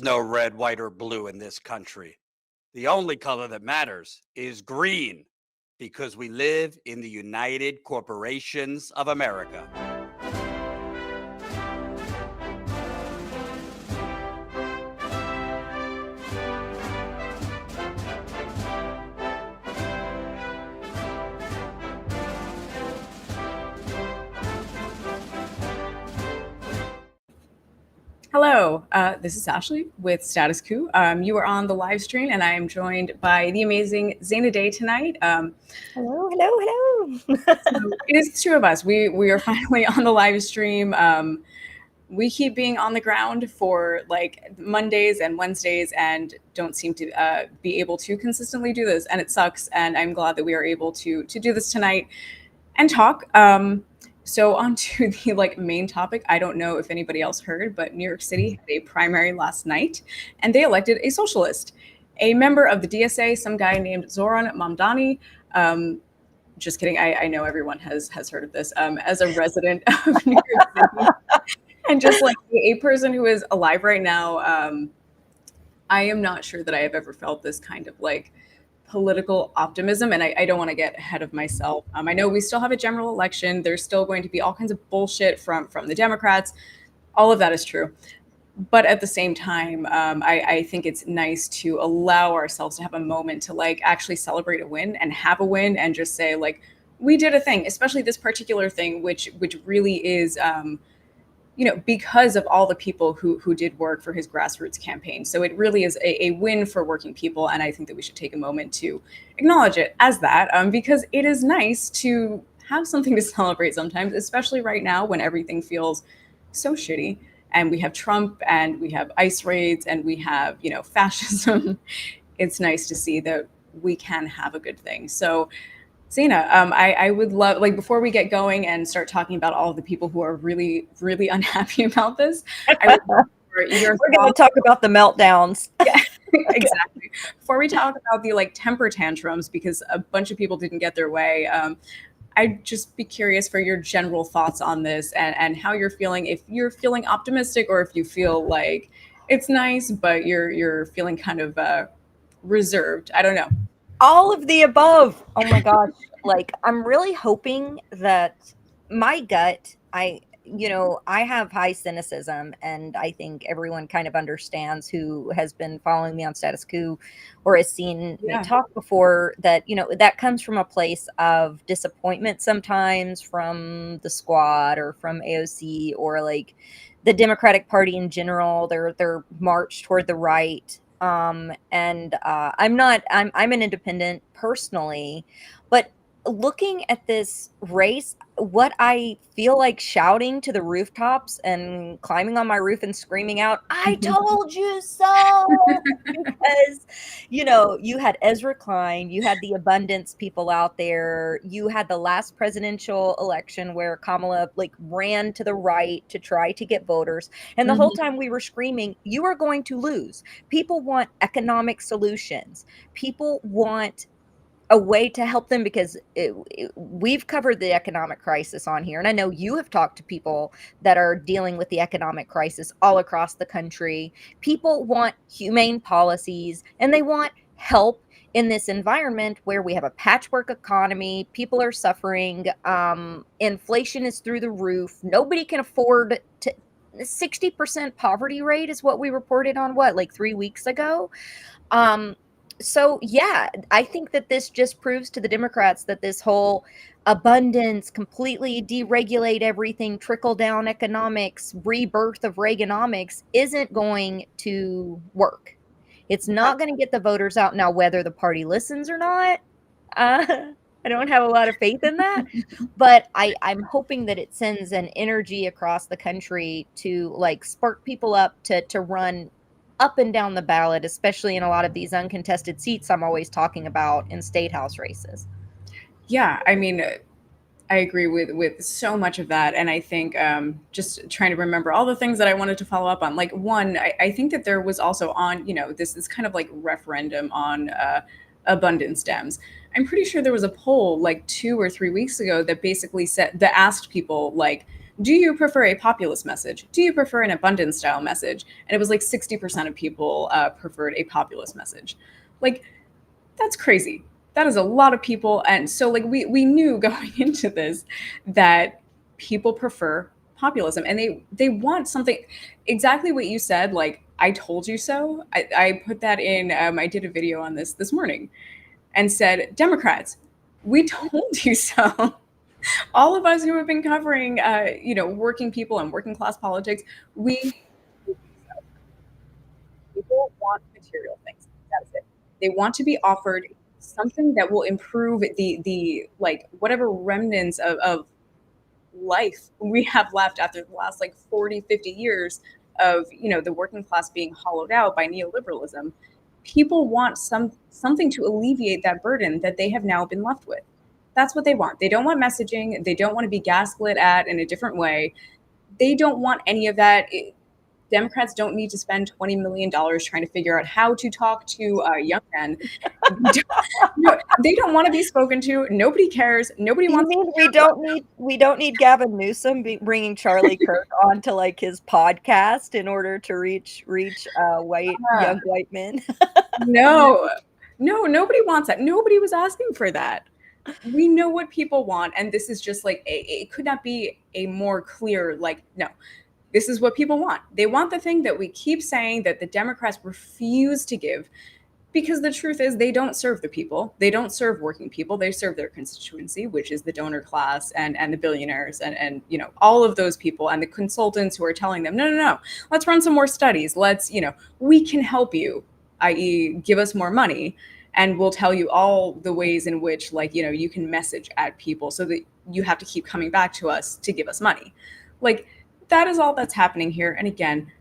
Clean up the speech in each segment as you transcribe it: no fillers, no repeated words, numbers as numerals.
no red, white, or blue in this country. The only color that matters is green, because we live in the United Corporations of America. Hello, this is Ashley with Status Coup. You are on the live stream, and I am joined by the amazing Zaina Day tonight. Hello. So it is the two of us. We are finally on the live stream. We keep being on the ground for like Mondays and Wednesdays, and don't seem to be able to consistently do this, and it sucks. And I'm glad that we are able to do this tonight and talk. So on to the main topic. I don't know if anybody else heard, but New York City had a primary last night, and they elected a socialist, a member of the DSA, some guy named Zohran Mamdani. Just kidding. I know everyone has heard of this. As a resident of New York City, and just like a person who is alive right now, I am not sure that I have ever felt this kind of political optimism, and I don't want to get ahead of myself. I know we still have a general election. There's still going to be all kinds of bullshit from the Democrats. All of that is true. But at the same time, I think it's nice to allow ourselves to have a moment to actually celebrate a win and have a win and just say we did a thing, especially this particular thing, which really is because of all the people who did work for his grassroots campaign. So it really is a win for working people. And I think that we should take a moment to acknowledge it as that, because it is nice to have something to celebrate sometimes, especially right now when everything feels so shitty. And we have Trump, and we have ICE raids, and we have, fascism. It's nice to see that we can have a good thing. So Zaina, I would love, before we get going and start talking about all of the people who are really, really unhappy about this, I would love for your We're going to talk about the meltdowns. Yeah, exactly. Before we talk about the temper tantrums, because a bunch of people didn't get their way, I'd just be curious for your general thoughts on this and how you're feeling, if you're feeling optimistic or if you feel like it's nice, but you're feeling kind of reserved. I don't know. All of the above. Oh my gosh. I'm really hoping that my gut, I have high cynicism, and I think everyone kind of understands who has been following me on Status Coup or has seen me talk before that, that comes from a place of disappointment sometimes from the squad or from AOC or the Democratic Party in general, their march toward the right. I'm an independent personally, but looking at this race, what I feel like shouting to the rooftops and climbing on my roof and screaming out, "I told you so!" Because, you had Ezra Klein, you had the abundance people out there, you had the last presidential election where Kamala ran to the right to try to get voters. And the whole time we were screaming, you are going to lose. People want economic solutions. People want a way to help them, because we've covered the economic crisis on here. And I know you have talked to people that are dealing with the economic crisis all across the country. People want humane policies, and they want help in this environment where we have a patchwork economy. People are suffering. Inflation is through the roof. Nobody can afford to. 60% poverty rate is what we reported on 3 weeks ago. So yeah, I think that this just proves to the Democrats that this whole abundance, completely deregulate everything, trickle down economics, rebirth of Reaganomics isn't going to work. It's not going to get the voters out. Now, whether the party listens or not, I don't have a lot of faith in that, but I'm hoping that it sends an energy across the country to spark people up to run up and down the ballot, especially in a lot of these uncontested seats I'm always talking about in state house races. Yeah, I mean, I agree with so much of that. And I think just trying to remember all the things that I wanted to follow up on. One, I think that there was also on, this is kind of referendum on abundance Dems. I'm pretty sure there was a poll 2 or 3 weeks ago that basically said, that asked people do you prefer a populist message? Do you prefer an abundance style message? And it was like 60% of people preferred a populist message. Like, that's crazy. That is a lot of people. And so like we knew going into this that people prefer populism, and they want something exactly what you said, like I told you so. I put that in, I did a video on this morning and said, Democrats, we told you so. All of us who have been covering working people and working class politics, we people want material things. That's it. They want to be offered something that will improve the like whatever remnants of life we have left after the last like 40-50 years of the working class being hollowed out by neoliberalism. People want something to alleviate that burden that they have now been left with. That's what they want. They don't want messaging. They don't want to be gaslit at in a different way. They don't want any of that. Democrats don't need to spend $20 million trying to figure out how to talk to young men. They don't want to be spoken to. Nobody cares. Nobody wants. We don't need Gavin Newsom bringing Charlie Kirk onto like his podcast in order to reach young white men. No, nobody wants that. Nobody was asking for that. We know what people want, and this is just like it could not be a more clear, like, no, this is what people want. They want the thing that we keep saying that the Democrats refuse to give, because the truth is they don't serve the people. They don't serve working people. They serve their constituency, which is the donor class and the billionaires and all of those people and the consultants who are telling them, no, let's run some more studies. Let's, we can help you, i.e. give us more money. And we'll tell you all the ways in which, like, you can message at people so that you have to keep coming back to us to give us money. Like, that is all that's happening here. And again,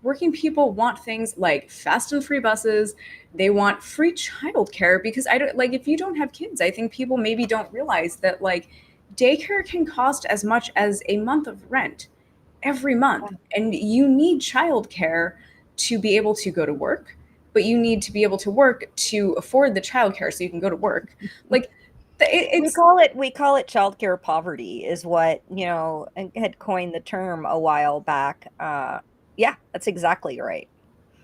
working people want things like fast and free buses. They want free childcare, because if you don't have kids, I think people maybe don't realize that like daycare can cost as much as a month of rent every month. And you need childcare to be able to go to work, but you need to be able to work to afford the childcare so you can go to work. Like, we call it childcare poverty, is what had coined the term a while back. Yeah, that's exactly right.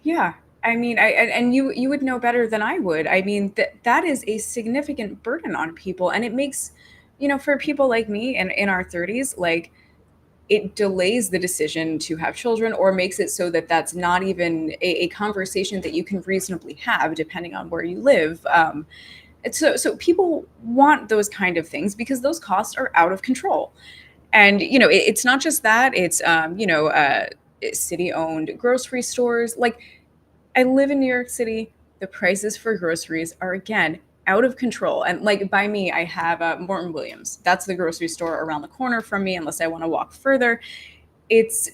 Yeah, I mean, and you would know better than I would. I mean, that is a significant burden on people, and it makes for people like me in our 30s, like, it delays the decision to have children, or makes it so that that's not even a conversation that you can reasonably have, depending on where you live. So people want those kind of things because those costs are out of control. And, it's not just that. It's, city-owned grocery stores. Like, I live in New York City. The prices for groceries are, again, out of control. And like by me, I have Morton Williams. That's the grocery store around the corner from me, unless I want to walk further. It's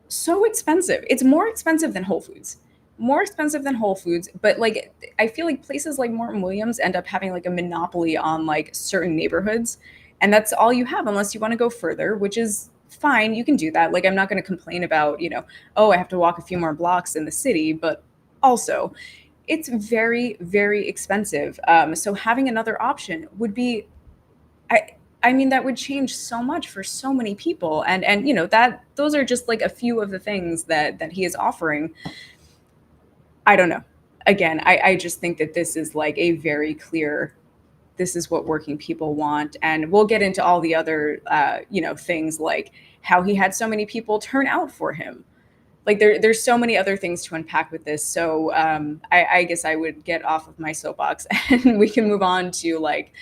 so expensive. It's more expensive than Whole Foods. But like, I feel like places like Morton Williams end up having like a monopoly on like certain neighborhoods. And that's all you have unless you want to go further, which is fine. You can do that. Like, I'm not going to complain about, I have to walk a few more blocks in the city, but also it's very, very expensive. So having another option would be, I mean, that would change so much for so many people. And that those are just like a few of the things that he is offering. I don't know. Again, I just think that this is like a very clear, this is what working people want. And we'll get into all the other, things like how he had so many people turn out for him. Like there's so many other things to unpack with this. So I guess I would get off of my soapbox and we can move on to like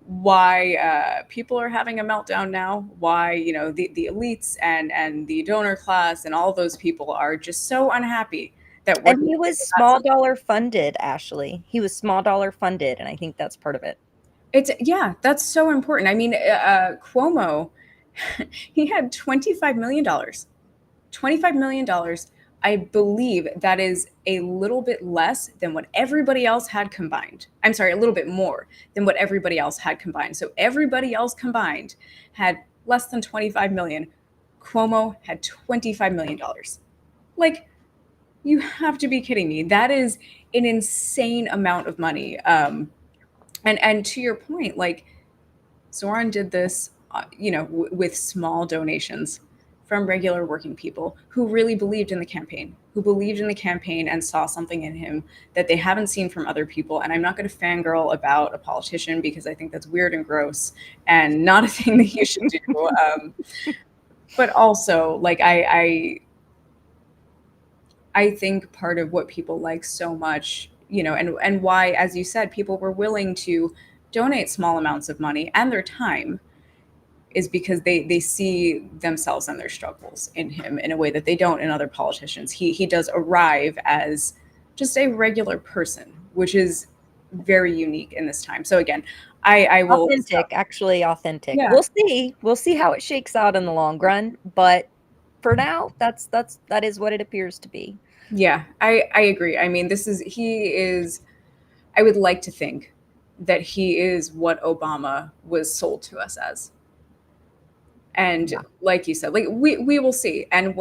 why people are having a meltdown now, why, the elites and the donor class and all those people are just so unhappy. And he was small dollar funded, Ashley. He was small dollar funded, and I think that's part of it. That's so important. I mean, Cuomo, he had $25 million. $25 million. I believe that is a little bit less than what everybody else had combined. I'm sorry, a little bit more than what everybody else had combined. So everybody else combined had less than 25 million. Cuomo had $25 million. Like, you have to be kidding me. That is an insane amount of money. And to your point, like, Zohran did this with small donations from regular working people who really believed in the campaign, and saw something in him that they haven't seen from other people. And I'm not going to fangirl about a politician because I think that's weird and gross and not a thing that you should do. But also, like, I think part of what people like so much, and why, as you said, people were willing to donate small amounts of money and their time, is because they see themselves and their struggles in him in a way that they don't in other politicians. He does arrive as just a regular person, which is very unique in this time. So again, I will actually authentic. Yeah. We'll see how it shakes out in the long run, but for now, that is what it appears to be. Yeah, I agree. I mean, I would like to think that he is what Obama was sold to us as. And like you said, like we will see. And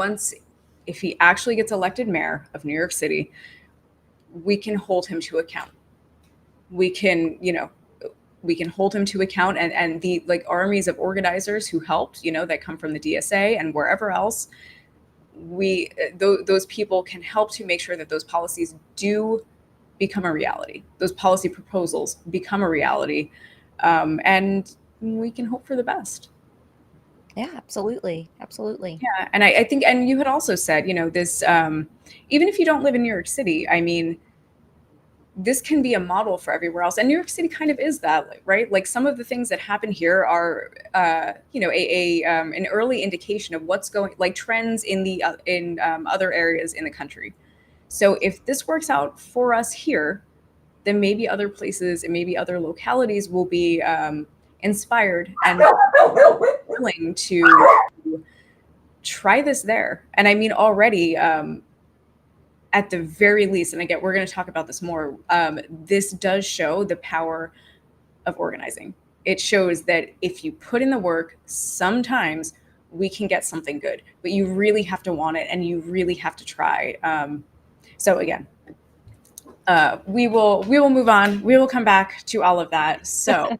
if he actually gets elected mayor of New York City, we can hold him to account. We can hold him to account, and the like armies of organizers who helped, that come from the DSA and wherever else, those people can help to make sure that those policies do become a reality. Those policy proposals become a reality, and we can hope for the best. Yeah, absolutely. Yeah, and I think, and you had also said, this, even if you don't live in New York City, I mean, this can be a model for everywhere else, and New York City kind of is that, right? Like, some of the things that happen here are, an early indication of what's going, like trends in other areas in the country. So if this works out for us here, then maybe other places and maybe other localities will be inspired and willing to try this there. And I mean, already, at the very least, and again, we're going to talk about this more, this does show the power of organizing. It shows that if you put in the work, sometimes we can get something good, but you really have to want it and you really have to try. So again, we will move on. We will come back to all of that. So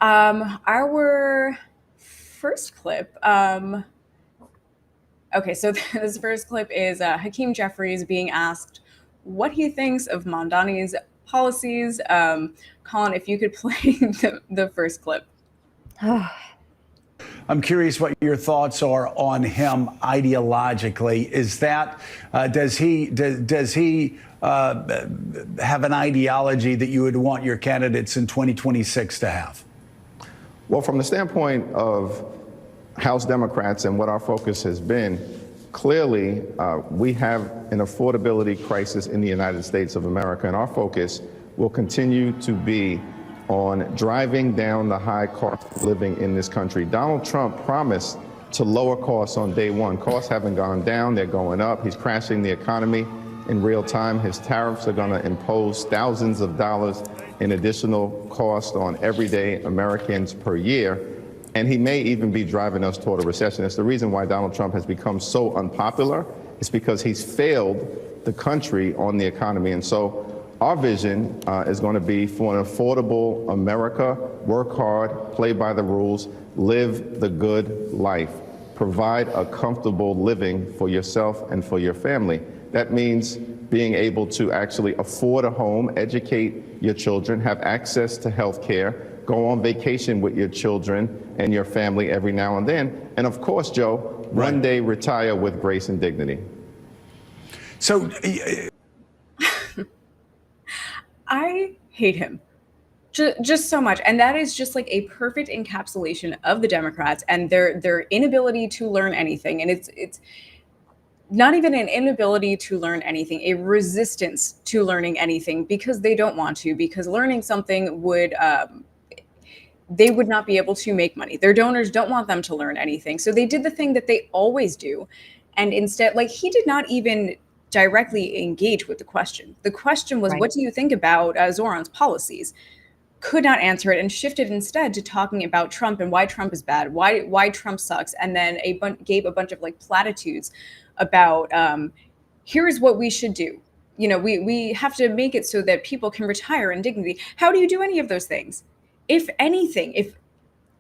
our first clip, okay, so this first clip is Hakeem Jeffries being asked what he thinks of Mondani's policies. Colin, if you could play the first clip. I'm curious what your thoughts are on him ideologically. Is that does he have an ideology that you would want your candidates in 2026 to have? Well, from the standpoint of House Democrats and what our focus has been, clearly we have an affordability crisis in the United States of America, and our focus will continue to be on driving down the high cost of living in this country. Donald Trump promised to lower costs on day one. Costs haven't gone down, they're going up. He's crashing the economy in real time. His tariffs are going to impose thousands of dollars in additional cost on everyday Americans per year. And he may even be driving us toward a recession. It's the reason why Donald Trump has become so unpopular. It's because he's failed the country on the economy. And so our vision is going to be for an affordable America, work hard, play by the rules, live the good life, provide a comfortable living for yourself and for your family. That means being able to actually afford a home, educate your children, have access to health care, go on vacation with your children and your family every now and then. And of course, Joe, one day retire with grace and dignity. So I hate him just so much. And that is just like a perfect encapsulation of the Democrats and their inability to learn anything. And it's not even an inability to learn anything, a resistance to learning anything because they don't want to, because learning something would, they would not be able to make money. Their donors don't want them to learn anything. So they did the thing that they always do. And instead, like, he did not even directly engage with the question. The question was, what do you think about Zohran's policies? Could not answer it and shifted instead to talking about Trump and why Trump is bad, why Trump sucks, and then gave a bunch of like platitudes about here's what we should do. You know, we have to make it so that people can retire in dignity. How do you do any of those things? If anything, if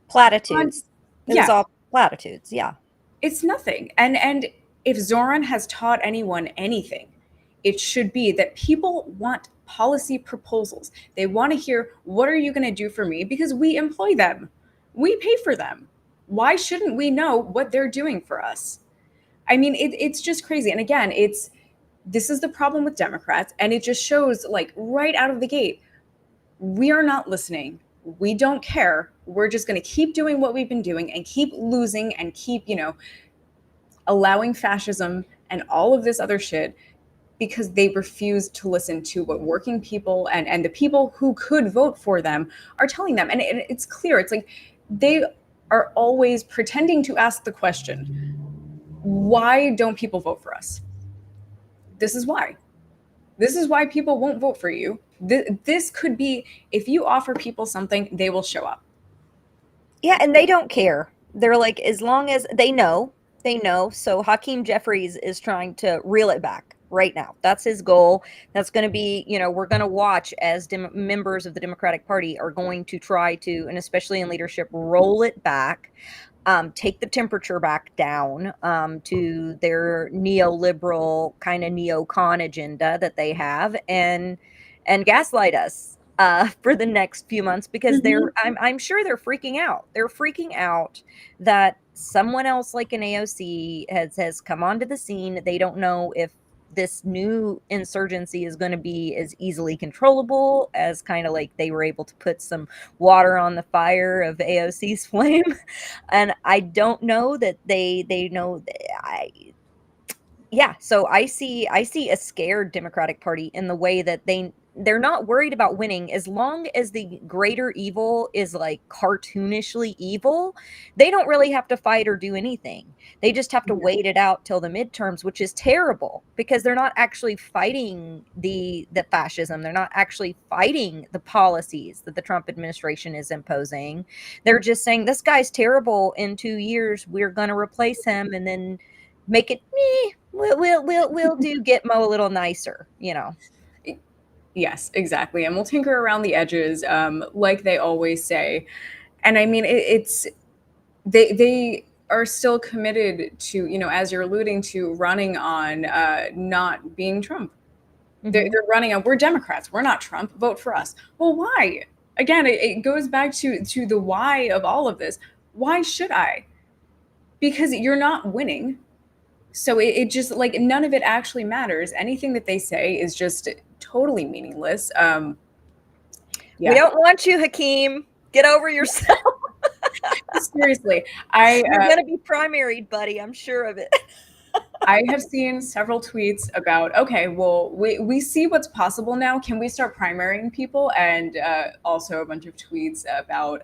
Platitudes. It was Yeah. all platitudes. Yeah. It's nothing. And if Zohran has taught anyone anything, it should be that people want policy proposals. They want to hear, what are you going to do for me? Because we employ them. We pay for them. Why shouldn't we know what they're doing for us? I mean, it's just crazy. And again, this is the problem with Democrats. And it just shows, like, right out of the gate, we are not listening. We don't care. We're just going to keep doing what we've been doing and keep losing and keep, allowing fascism and all of this other shit, because they refuse to listen to what working people and the people who could vote for them are telling them. And it's clear. It's like they are always pretending to ask the question, why don't people vote for us? This is why. This is why people won't vote for you. This could be, if you offer people something, they will show up. Yeah, and they don't care. They're like, as long as they know. So Hakeem Jeffries is trying to reel it back right now. That's his goal. That's going to be, we're going to watch as members of the Democratic Party are going to try to, and especially in leadership, roll it back, take the temperature back down to their neoliberal kind of neocon agenda that they have, and gaslight us for the next few months, because I'm sure they're freaking out. They're freaking out that someone else like an AOC has come onto the scene. They don't know if this new insurgency is going to be as easily controllable as kind of like they were able to put some water on the fire of AOC's flame. And I don't know that they know. So I see a scared Democratic Party in the way that they're not worried about winning. As long as the greater evil is like cartoonishly evil, they don't really have to fight or do anything. They just have to wait it out till the midterms, which is terrible, because they're not actually fighting the fascism. They're not actually fighting the policies that the Trump administration is imposing. They're just saying, this guy's terrible. In 2 years, we're going to replace him, and then make it, we'll do Gitmo a little nicer, Yes, exactly. And we'll tinker around the edges, like they always say. And I mean, they are still committed to, as you're alluding to, running on not being Trump. They're running on, we're Democrats, we're not Trump, vote for us. Well, why? Again, it goes back to the why of all of this. Why should I? Because you're not winning. So it just, like, none of it actually matters. Anything that they say is just totally meaningless. We don't want you, Hakeem. Get over yourself. Seriously, you're going to be primaried, buddy. I'm sure of it. I have seen several tweets about, okay, well, we see what's possible now. Can we start primarying people? And also a bunch of tweets about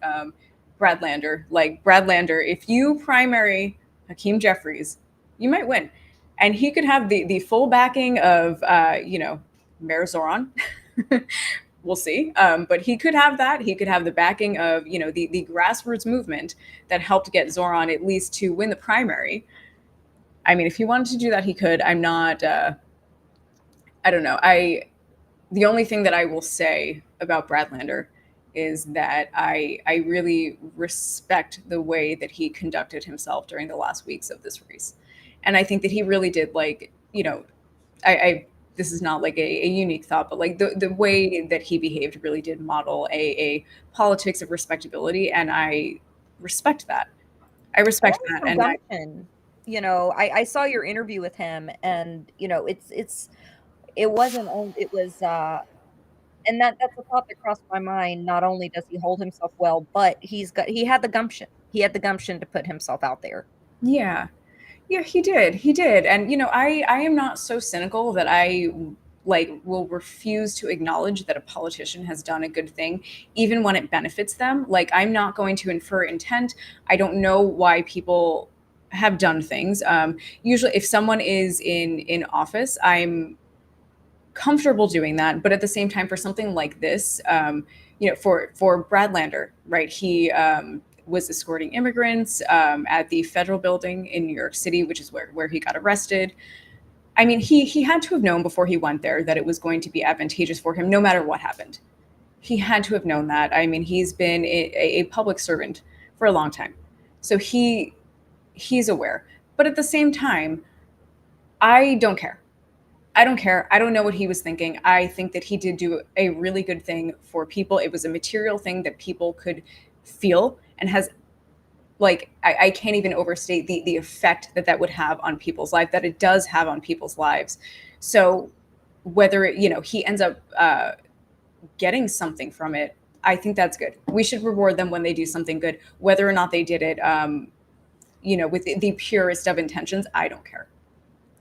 Brad Lander. Like, Brad Lander, if you primary Hakeem Jeffries, you might win. And he could have the full backing of, Mayor Zohran. We'll see. But he could have that. He could have the backing of, the grassroots movement that helped get Zohran at least to win the primary. I mean, if he wanted to do that, he could. I'm not, I don't know. The only thing that I will say about Brad Lander is that I really respect the way that he conducted himself during the last weeks of this race. And I think that he really did, like, this is not like a unique thought, but like the way that he behaved really did model a politics of respectability. And I respect that. I respect that. And I saw your interview with him, and that's a thought that crossed my mind. Not only does he hold himself well, but he had the gumption. He had the gumption to put himself out there. Yeah, he did. And I am not so cynical that I will refuse to acknowledge that a politician has done a good thing, even when it benefits them. Like, I'm not going to infer intent. I don't know why people have done things. Usually if someone is in office, I'm comfortable doing that. But at the same time, for something like this, for Brad Lander, right? He was escorting immigrants at the federal building in New York City, which is where he got arrested. I mean, he had to have known before he went there that it was going to be advantageous for him, no matter what happened. He had to have known that. I mean, he's been a public servant for a long time. So he's aware. But at the same time, I don't care. I don't care. I don't know what he was thinking. I think that he did do a really good thing for people. It was a material thing that people could feel and has, like, I can't even overstate the effect that would have on people's life, that it does have on people's lives. So whether, he ends up getting something from it, I think that's good. We should reward them when they do something good, whether or not they did it, with the purest of intentions. I don't care.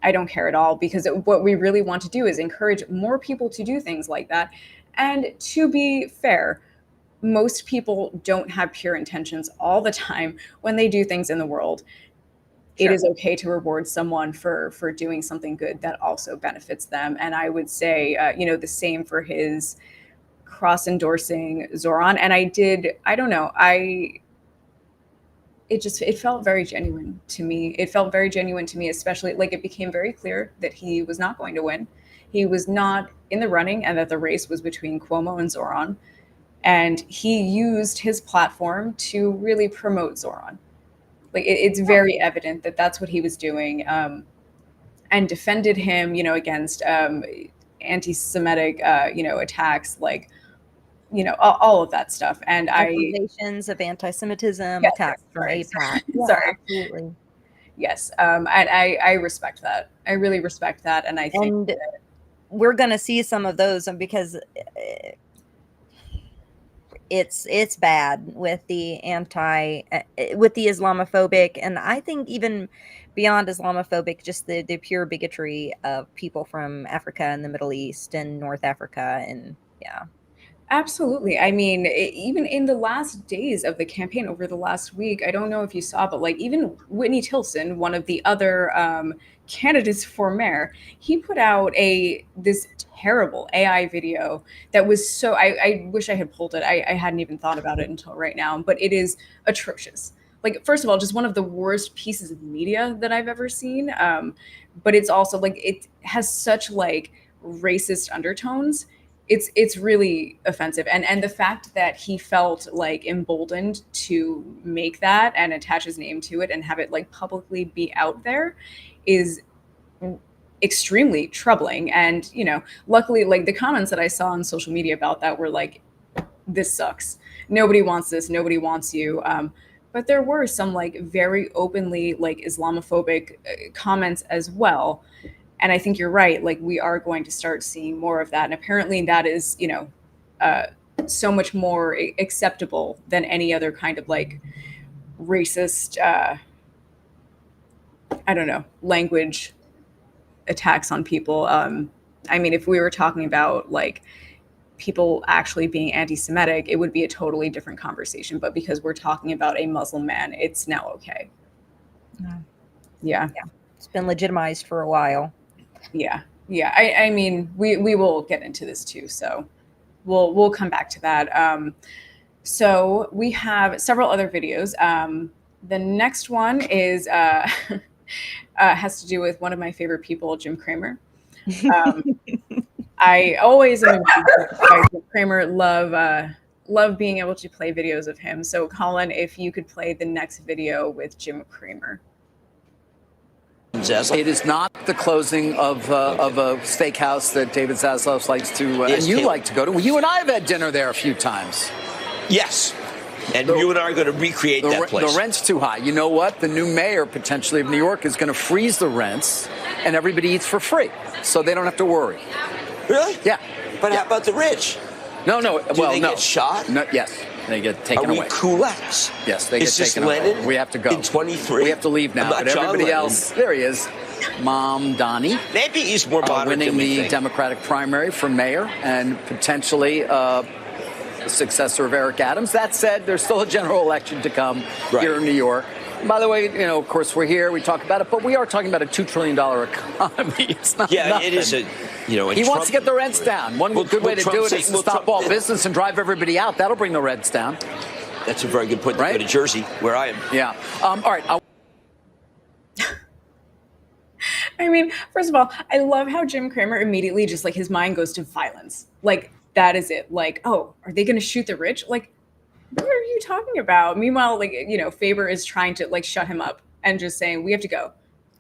I don't care at all, because what we really want to do is encourage more people to do things like that. And to be fair, most people don't have pure intentions all the time when they do things in the world. Sure. It is okay to reward someone for doing something good that also benefits them. And I would say, the same for his cross-endorsing Zohran. And I don't know, it felt very genuine to me. It felt very genuine to me, especially, like, it became very clear that he was not going to win. He was not in the running, and that the race was between Cuomo and Zohran. And he used his platform to really promote Zohran. Like, it's very evident that that's what he was doing, and defended him, against anti-Semitic, attacks, like, all of that stuff. And accusations of anti-Semitism, yes, attacks from APAC. Yeah, sorry. Absolutely. Yes. And I respect that. I really respect that. And I think that we're going to see some of those, because it's bad with the with the Islamophobic, and I think even beyond Islamophobic, just the pure bigotry of people from Africa and the Middle East and North Africa. And yeah. Absolutely. I mean, even in the last days of the campaign, over the last week, I don't know if you saw, but, like, even Whitney Tilson, one of the other candidates for mayor, he put out this terrible AI video that was so, I wish I had pulled it. I hadn't even thought about it until right now, but it is atrocious. Like, first of all, just one of the worst pieces of media that I've ever seen. But it's also, like, it has such, like, racist undertones. It's really offensive. And the fact that he felt, like, emboldened to make that and attach his name to it and have it, like, publicly be out there is extremely troubling. And, luckily, like, the comments that I saw on social media about that were like, this sucks. Nobody wants this. Nobody wants you. But there were some, like, very openly, like, Islamophobic comments as well. And I think you're right. Like, we are going to start seeing more of that. And apparently that is, so much more acceptable than any other kind of, like, racist, language attacks on people. I mean, if we were talking about, like, people actually being anti-Semitic, it would be a totally different conversation. But because we're talking about a Muslim man, it's now okay. Yeah. It's been legitimized for a while. Yeah. I mean, we will get into this too, so we'll come back to that. So we have several other videos. The next one is has to do with one of my favorite people, Jim Cramer. I always am impressed by Jim Cramer. Love being able to play videos of him. So Colin, if you could play the next video with Jim Cramer. It is not the closing of a steakhouse that David Zaslav likes to, and you like to go to. Well, you and I have had dinner there a few times. Yes. And you and I are going to recreate that place. The rent's too high. You know what? The new mayor, potentially, of New York is going to freeze the rents, and everybody eats for free, so they don't have to worry. Really? Yeah. But how about the rich? No. Do they get shot? No, yes. They get taken away. Are we kulaks? Yes, they get taken away. We have to go. In 23? We have to leave now. But everybody else, there he is. Mom, Donnie. Maybe he's more moderate winning than we the think. Democratic primary for mayor and potentially the successor of Eric Adams. That said, there's still a general election to come here in New York. By the way, of course, we're here, we talk about it, but we are talking about a $2 trillion economy. It's not nothing. It is he wants to get the rents down. One good way to do it is to stop all business and drive everybody out. That'll bring the rents down. That's a very good point. Right? To go to Jersey, where I am. Yeah. All right. I mean, first of all, I love how Jim Cramer immediately just, like, his mind goes to violence. Like, that is it. Like, oh, are they going to shoot the rich? Like, what are you talking about? Meanwhile, like, you know, Faber is trying to like shut him up and just saying, we have to go.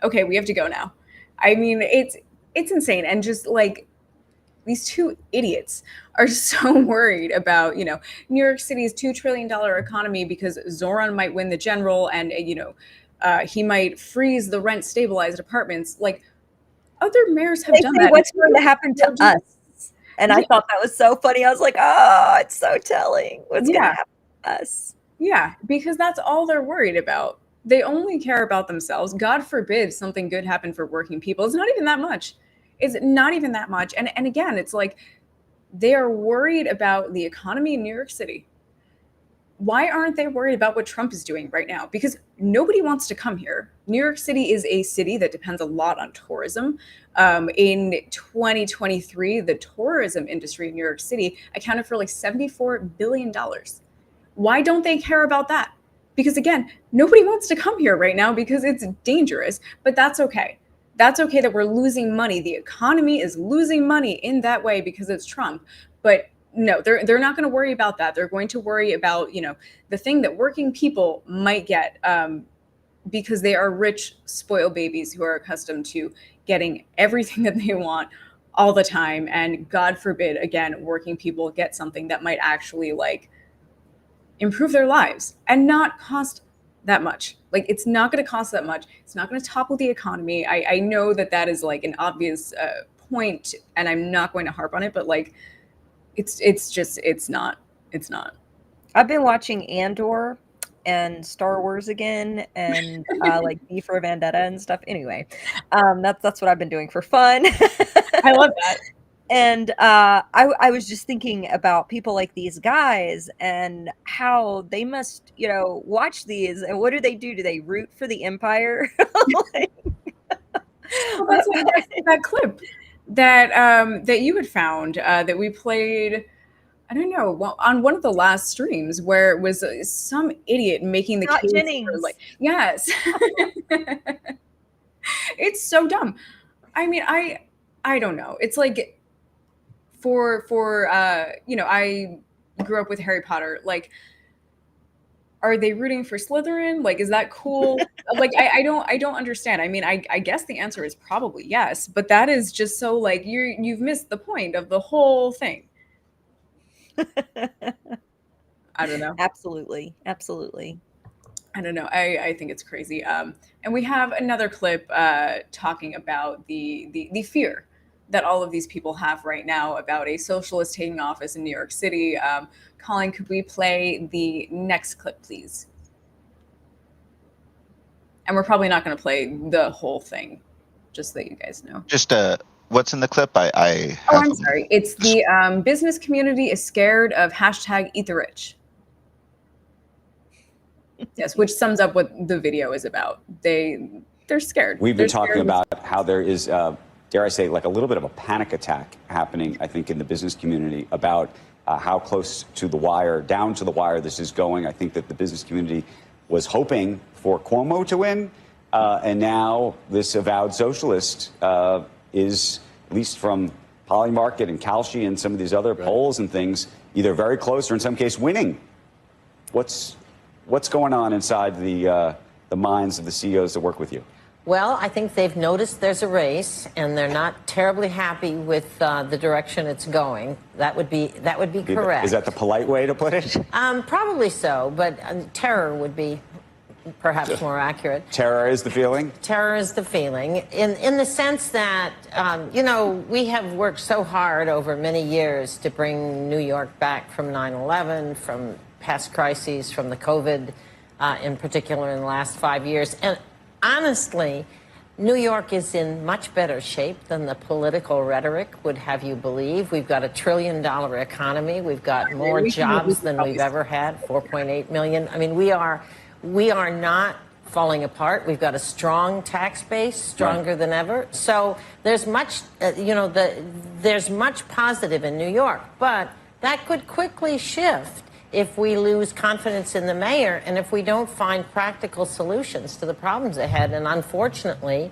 Okay, we have to go now. I mean, it's insane. And just like these two idiots are so worried about, you know, New York City's $2 trillion economy because Zohran might win the general and, you know, he might freeze the rent stabilized apartments. Like, other mayors have done that. What's going to happen to us? And I thought that was so funny. I was like, oh, it's so telling. What's going to happen to us? Yeah, because that's all they're worried about. They only care about themselves. God forbid something good happen for working people. It's not even that much. It's not even that much. And again, it's like they are worried about the economy in New York City. Why aren't they worried about what Trump is doing right now? Because nobody wants to come here. New York City is a city that depends a lot on tourism. In 2023, the tourism industry in New York City accounted for like $74 billion. Why don't they care about that? Because again, nobody wants to come here right now because it's dangerous, but that's okay. That's okay that we're losing money. The economy is losing money in that way because it's Trump. But no, they're not going to worry about that. They're going to worry about, you know, the thing that working people might get because they are rich, spoiled babies who are accustomed to getting everything that they want all the time. And God forbid, again, working people get something that might actually like improve their lives and not cost that much. Like, it's not going to cost that much. It's not going to topple the economy. I know that that is like an obvious point, and I'm not going to harp on it, but like, it's not. I've been watching Andor and Star Wars again, and like V for Vendetta and stuff. Anyway, that's what I've been doing for fun. I love that. And I was just thinking about people like these guys and how they must, you know, watch these, and what do? Do they root for the empire? Like, well, that's like that clip that you had found that we played. I don't know, on one of the last streams where it was some idiot making the case for, like, yes. It's so dumb. I mean, I don't know. It's like for you know, I grew up with Harry Potter. Like, are they rooting for Slytherin? Like, is that cool? Like, I don't understand. I mean, I guess the answer is probably yes, but that is just so like you've missed the point of the whole thing. I don't know. Absolutely. I don't know. I think it's crazy. And we have another clip talking about the fear that all of these people have right now about a socialist taking office in New York City. Colin, could we play the next clip, please? And we're probably not going to play the whole thing, just so that you guys know. Just what's in the clip? I'm sorry. It's the business community is scared of #EatTheRich. Yes, which sums up what the video is about. They're scared. We've been talking about how there is, dare I say, like a little bit of a panic attack happening, I think, in the business community about how close to the wire, down to the wire this is going. I think that the business community was hoping for Cuomo to win, and now this avowed socialist is, at least from Polymarket and Kalshi and some of these other polls and things, either very close or in some case winning. What's going on inside the minds of the CEOs that work with you? Well, I think they've noticed there's a race, and they're not terribly happy with the direction it's going. That would be correct. Is that the polite way to put it? Probably so, but terror would be perhaps more accurate. Terror is the feeling? Terror is the feeling, in the sense that, you know, we have worked so hard over many years to bring New York back from 9/11, from past crises, from the COVID in particular in the last 5 years. And honestly, New York is in much better shape than the political rhetoric would have you believe. We've got $1 trillion economy. We've got more jobs than we've ever had, 4.8 million. I mean, we are not falling apart. We've got a strong tax base, stronger than ever. So there's much, there's much positive in New York, but that could quickly shift if we lose confidence in the mayor and if we don't find practical solutions to the problems ahead. And unfortunately,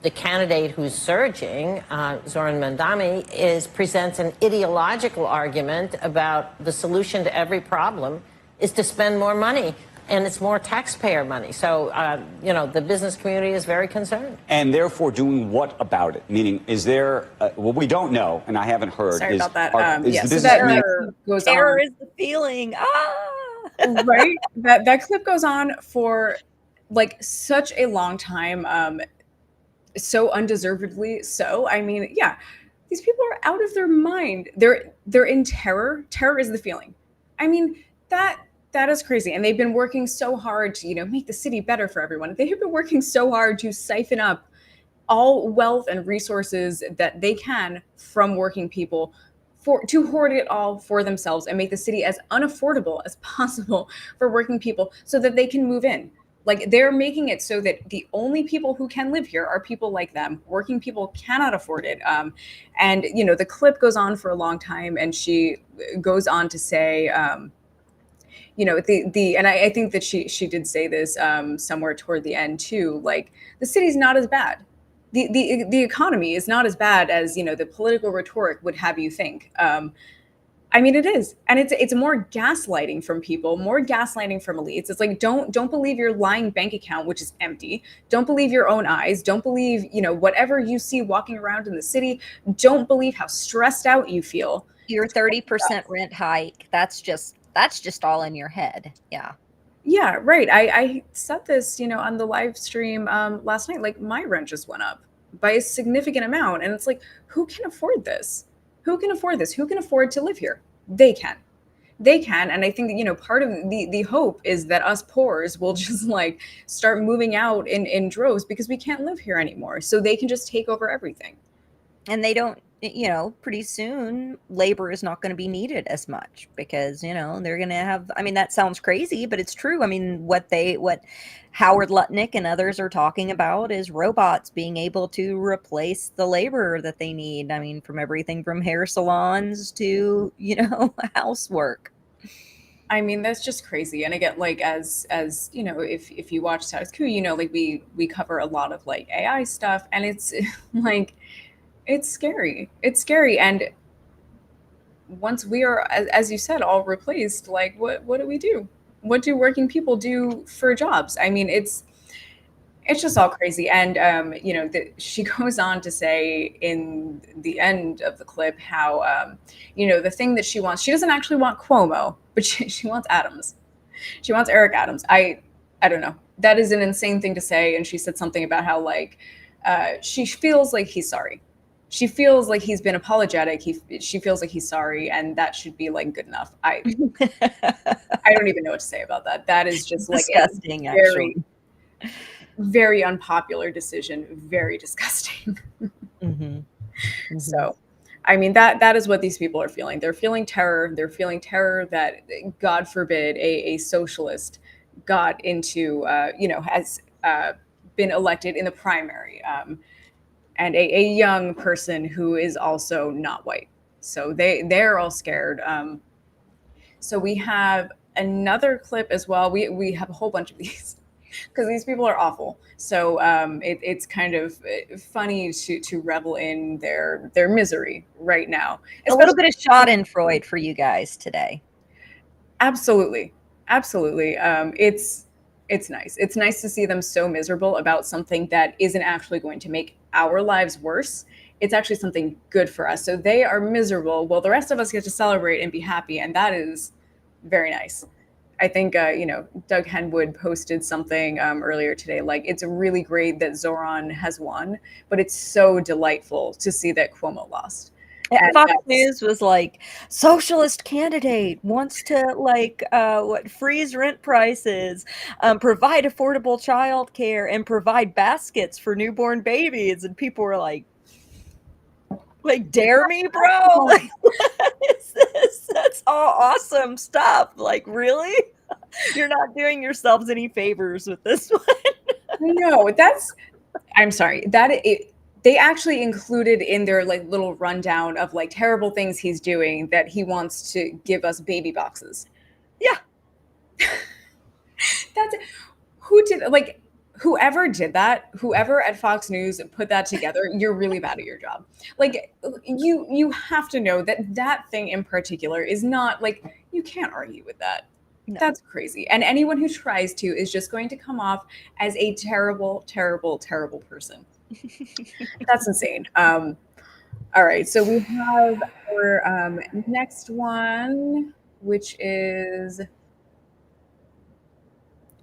the candidate who's surging, Zohran Mandami, presents an ideological argument about the solution to every problem is to spend more money, and it's more taxpayer money. So, the business community is very concerned. And therefore, doing what about it? Meaning, is there, what we don't know, and I haven't heard, Sorry about that. is the so business that community... goes Terror on. is the feeling. Right? That clip goes on for like such a long time, so undeservedly so. I mean, yeah, these people are out of their mind. They're in terror. Terror is the feeling. I mean, that is crazy. And they've been working so hard to, make the city better for everyone. They have been working so hard to siphon up all wealth and resources that they can from working people to hoard it all for themselves and make the city as unaffordable as possible for working people so that they can move in. Like, they're making it so that the only people who can live here are people like them. Working people cannot afford it. And the clip goes on for a long time, and she goes on to say, and I think that she did say this somewhere toward the end too. Like, the city's not as bad. The economy is not as bad as the political rhetoric would have you think. I mean, it is, and it's more gaslighting from people, more gaslighting from elites. It's like, don't believe your lying bank account, which is empty. Don't believe your own eyes. Don't believe whatever you see walking around in the city. Don't believe how stressed out you feel. Your 30% rent hike. That's just all in your head. Yeah. Yeah, right. I said this, on the live stream last night. Like, my rent just went up by a significant amount, and it's like, who can afford this? Who can afford this? Who can afford to live here? They can. And I think that, part of the hope is that us poors will just start moving out in droves because we can't live here anymore. So they can just take over everything. And they don't, pretty soon labor is not going to be needed as much because, they're going to have, I mean, that sounds crazy, but it's true. I mean, what Howard Lutnick and others are talking about is robots being able to replace the labor that they need. I mean, from everything from hair salons to, housework. I mean, that's just crazy. And again, as if you watch Status Coup, we cover a lot of AI stuff, and it's it's scary. It's scary. And once we are, as you said, all replaced, what do we do? What do working people do for jobs? I mean, it's just all crazy. And, she goes on to say in the end of the clip how, the thing that she wants, she doesn't actually want Cuomo, but she wants Adams. She wants Eric Adams. I don't know. That is an insane thing to say. And she said something about how she feels like he's sorry. She feels like he's been apologetic. She feels like he's sorry, and that should be good enough. I don't even know what to say about that. That is just disgusting, a very, actually. very unpopular decision. Very disgusting. Mm-hmm. Mm-hmm. So, I mean, that is what these people are feeling. They're feeling terror. They're feeling terror that, God forbid, a socialist got into, has been elected in the primary. And a young person who is also not white. So they're all scared. So we have another clip as well. We have a whole bunch of these because these people are awful. So it's kind of funny to revel in their misery right now. A little bit of Schadenfreude for you guys today. Absolutely. It's nice. It's nice to see them so miserable about something that isn't actually going to make our lives worse. It's actually something good for us. So they are miserable. Well, the rest of us get to celebrate and be happy. And that is very nice. I think, Doug Henwood posted something earlier today. It's really great that Zohran has won, but it's so delightful to see that Cuomo lost. Fox News was socialist candidate wants to freeze rent prices, provide affordable child care, and provide baskets for newborn babies. And people were like, dare me, bro? What is this? That's all awesome stuff. Really? You're not doing yourselves any favors with this one. No, I'm sorry. They actually included in their little rundown of terrible things he's doing that he wants to give us baby boxes. Yeah. That's who did whoever did that, whoever at Fox News put that together, you're really bad at your job. Like, you have to know that that thing in particular is not, like, you can't argue with that. No. That's crazy. And anyone who tries to is just going to come off as a terrible, terrible, terrible person. That's insane. All right, so we have our next one, which is,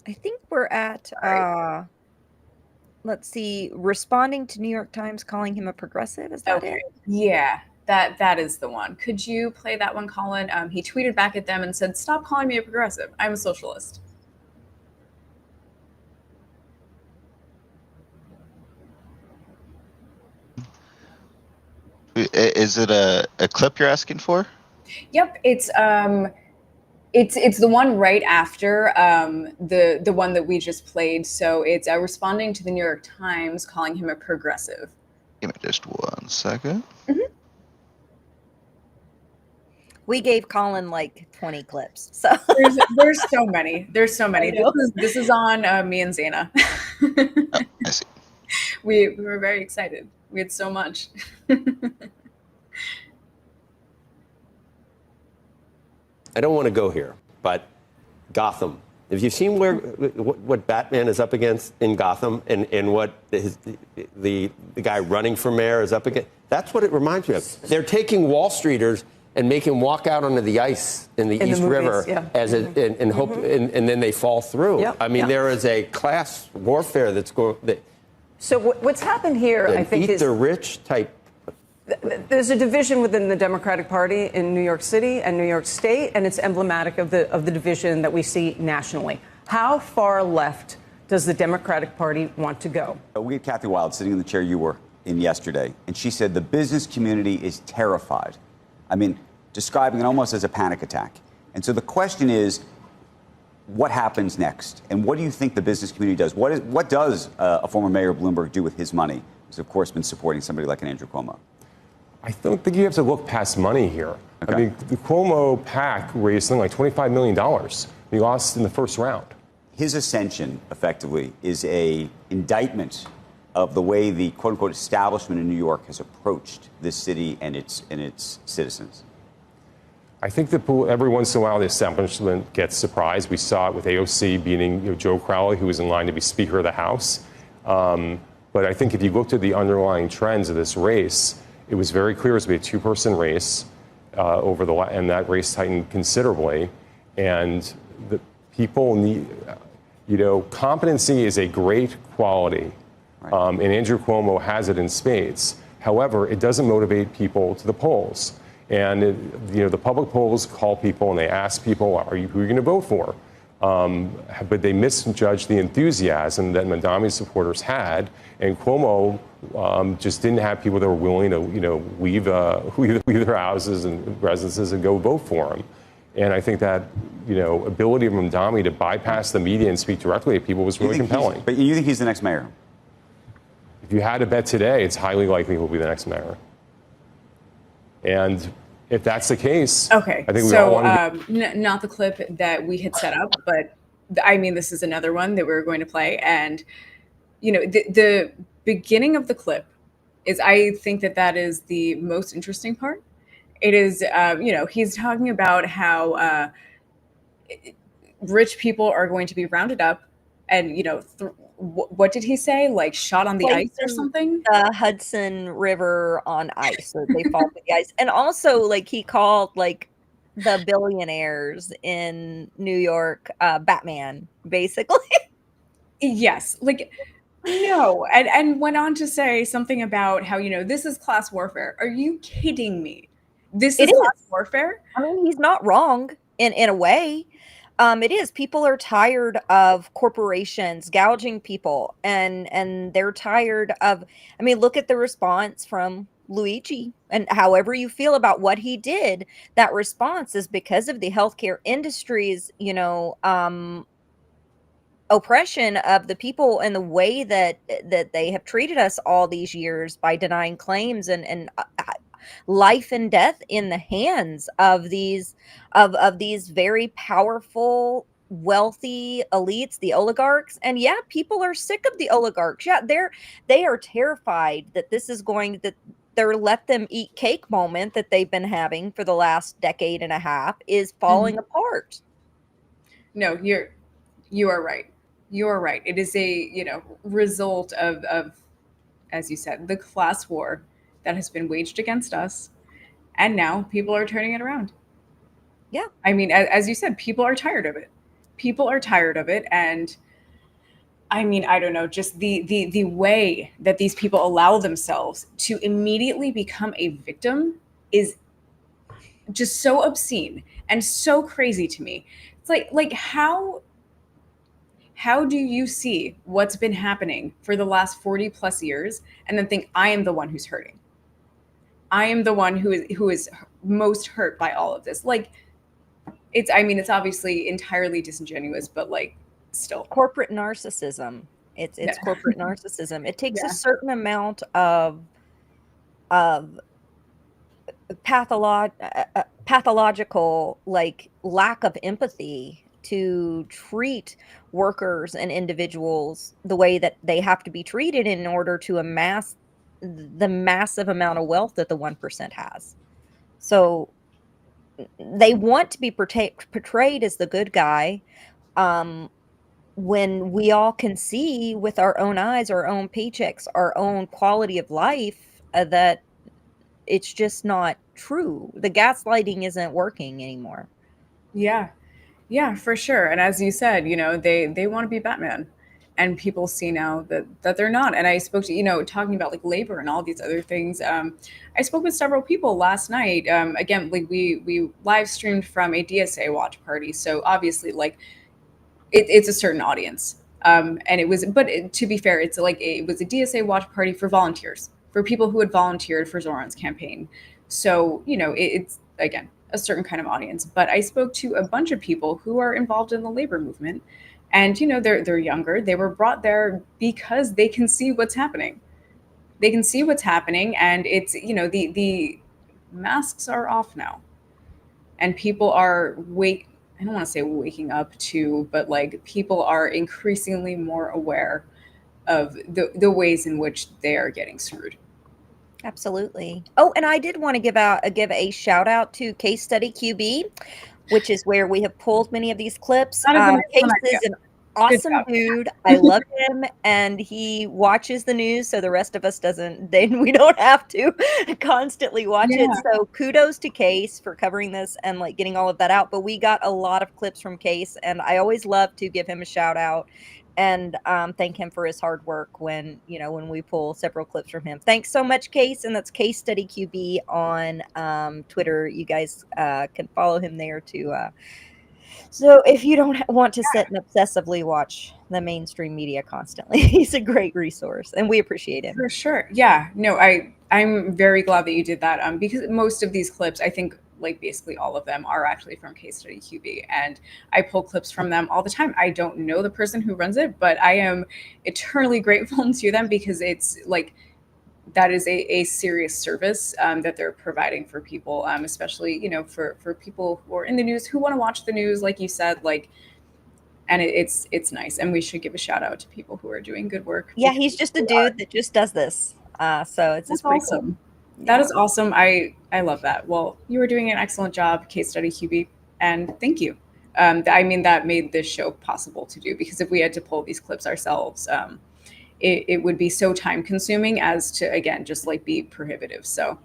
I think we're at, let's see, responding to New York Times calling him a progressive. Is that it? Yeah, that is the one. Could you play that one, Colin? He tweeted back at them and said, "Stop calling me a progressive. I'm a socialist." Is it a clip you're asking for? Yep, it's the one right after the one that we just played. So it's responding to the New York Times calling him a progressive. Give me just 1 second. Mm-hmm. We gave Colin like 20 clips. So there's so many. There's so many. This is on me and Zaina. Oh, I see. We were very excited. We had so much. I don't want to go here, but Gotham. Have you seen what Batman is up against in Gotham and what the guy running for mayor is up against? That's what it reminds me of. They're taking Wall Streeters and make him walk out onto the ice in the East River as and hope, and then they fall through. Yep. I mean, there is a class warfare that's going. So what's happened here, I think, is the rich type. There's a division within the Democratic Party in New York City and New York State, and it's emblematic of the division that we see nationally. How far left does the Democratic Party want to go? We had Kathy Wild sitting in the chair you were in yesterday, and she said the business community is terrified. I mean, describing it almost as a panic attack. And so the question is, what happens next? And what do you think the business community does? What does a former mayor Bloomberg do with his money? He's, of course, been supporting somebody like an Andrew Cuomo. I don't think you have to look past money here. Okay. I mean, the Cuomo PAC raised something like $25 million. He lost in the first round. His ascension, effectively, is a indictment of the way the quote-unquote establishment in New York has approached this city and its citizens. I think that every once in a while the establishment gets surprised. We saw it with AOC beating Joe Crowley, who was in line to be Speaker of the House. But I think if you looked at the underlying trends of this race, it was very clear it was going to be a two-person race and that race tightened considerably. And the people need, competency is a great quality. Right. And Andrew Cuomo has it in spades. However, it doesn't motivate people to the polls. And the public polls call people and they ask people, who are you going to vote for? But they misjudged the enthusiasm that Mamdani's supporters had, and Cuomo just didn't have people that were willing to, leave their houses and residences and go vote for him. And I think that, ability of Mamdani to bypass the media and speak directly to people was really compelling. But you think he's the next mayor? If you had to bet today, it's highly likely he'll be the next mayor. And if that's the case, okay. I think we so all want to not the clip that we had set up, but I mean, this is another one that we're going to play. And, the beginning of the clip is, I think that is the most interesting part. It is, he's talking about how rich people are going to be rounded up and, what did he say? Like shot on the ice or something? The Hudson River on ice. So they fall to the ice. And also, he called, the billionaires in New York Batman, basically. Yes. No. And went on to say something about how, this is class warfare. Are you kidding me? This is class warfare? I mean, he's not wrong in a way. It is. People are tired of corporations gouging people, and they're tired of. I mean, look at the response from Luigi, and however you feel about what he did, that response is because of the healthcare industry's, oppression of the people and the way that they have treated us all these years by denying claims and life and death in the hands of these very powerful wealthy elites, the oligarchs. And yeah, people are sick of the oligarchs. Yeah, they are terrified that this is going, that their let them eat cake moment that they've been having for the last decade and a half is falling apart. No, you are right. You are right. It is a, result of, as you said, the class war that has been waged against us. And now people are turning it around. Yeah. I mean, as you said, people are tired of it. People are tired of it. And I mean, I don't know, just the way that these people allow themselves to immediately become a victim is just so obscene and so crazy to me. It's like how do you see what's been happening for the last 40 plus years and then think I am the one who's hurting? I am the one who is most hurt by all of this. Like, it's obviously entirely disingenuous, but like, still. Corporate narcissism. It's corporate narcissism. It takes a certain amount of pathological, like, lack of empathy to treat workers and individuals the way that they have to be treated in order to amass the massive amount of wealth that the 1% has. So they want to be portrayed as the good guy, when we all can see with our own eyes, our own paychecks, our own quality of life, that it's just not true. The gaslighting isn't working anymore. Yeah, for sure. And as you said, they want to be Batman. And people see now that they're not. And I spoke to, talking about like labor and all these other things. I spoke with several people last night. Again, like we live streamed from a DSA watch party. So obviously, like it's a certain audience. And it was, but to be fair, it was a DSA watch party for volunteers, for people who had volunteered for Zohran's campaign. So, it's, again, a certain kind of audience. But I spoke to a bunch of people who are involved in the labor movement. And, they're younger. They were brought there because they can see what's happening. They can see what's happening. And it's, the masks are off now. And people are I don't want to say waking up to, but like people are increasingly more aware of the ways in which they are getting screwed. Absolutely. Oh, and I did want to give a shout out to Case Study QB, which is where we have pulled many of these clips. Case is an awesome dude. I love him, and he watches the news, so the rest of us we don't have to constantly watch it. So kudos to Case for covering this and like getting all of that out. But we got a lot of clips from Case, and I always love to give him a shout out and thank him for his hard work when we pull several clips from him. Thanks so much, Case. And that's Case Study QB on Twitter. You guys can follow him there too. So if you don't want to sit and obsessively watch the mainstream media constantly, he's a great resource, and we appreciate him. For sure. Yeah. No, I'm very glad that you did that, because most of these clips, I think, like basically all of them are actually from Case Study QB, and I pull clips from them all the time. I don't know the person who runs it, but I am eternally grateful to them because it's like, that is a serious service that they're providing for people, especially, for people who are in the news, who want to watch the news, like you said, like, and it's nice. And we should give a shout out to people who are doing good work. Yeah, he's just a dude that just does this. So it's That's pretty awesome. Cool. That is awesome. I love that. Well, you were doing an excellent job, Case Study QB, and thank you. That made this show possible to do, because if we had to pull these clips ourselves, it would be so time consuming as to, again, just like be prohibitive. So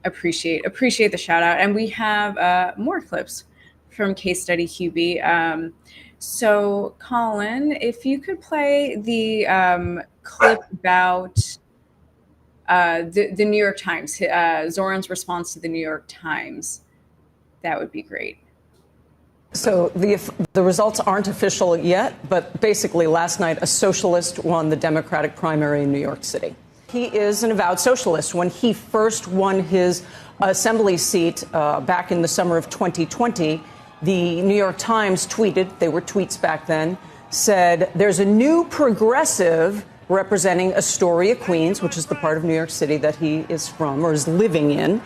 appreciate the shout out. And we have more clips from Case Study QB. So Colin, if you could play the clip about the New York Times, Zohran's response to the New York Times, that would be great. So the results aren't official yet, but basically last night a socialist won the Democratic primary in New York City. He is an avowed socialist. When he first won his assembly seat back in the summer of 2020, the New York Times tweeted, they were tweets back then, said there's a new progressive representing Astoria, Queens, which is the part of New York City that he is from or is living in.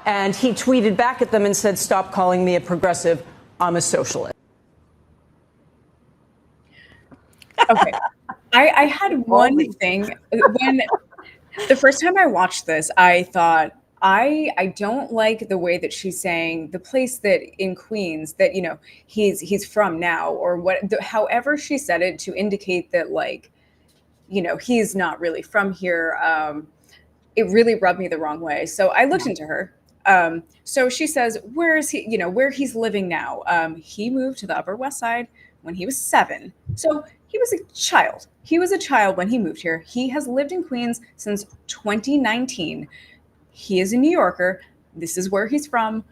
And he tweeted back at them and said, stop calling me a progressive. I'm a socialist. Okay. I had one thing when the first time I watched this, I thought, I don't like the way that she's saying the place that in Queens that, you know, he's from now, or however she said it to indicate that, like, you know, he's not really from here. It really rubbed me the wrong way. So I looked into her. So she says, where is he, you know, where he's living now. He moved to the Upper West Side when he was 7. So he was a child. He was a child when he moved here. He has lived in Queens since 2019. He is a New Yorker. This is where he's from.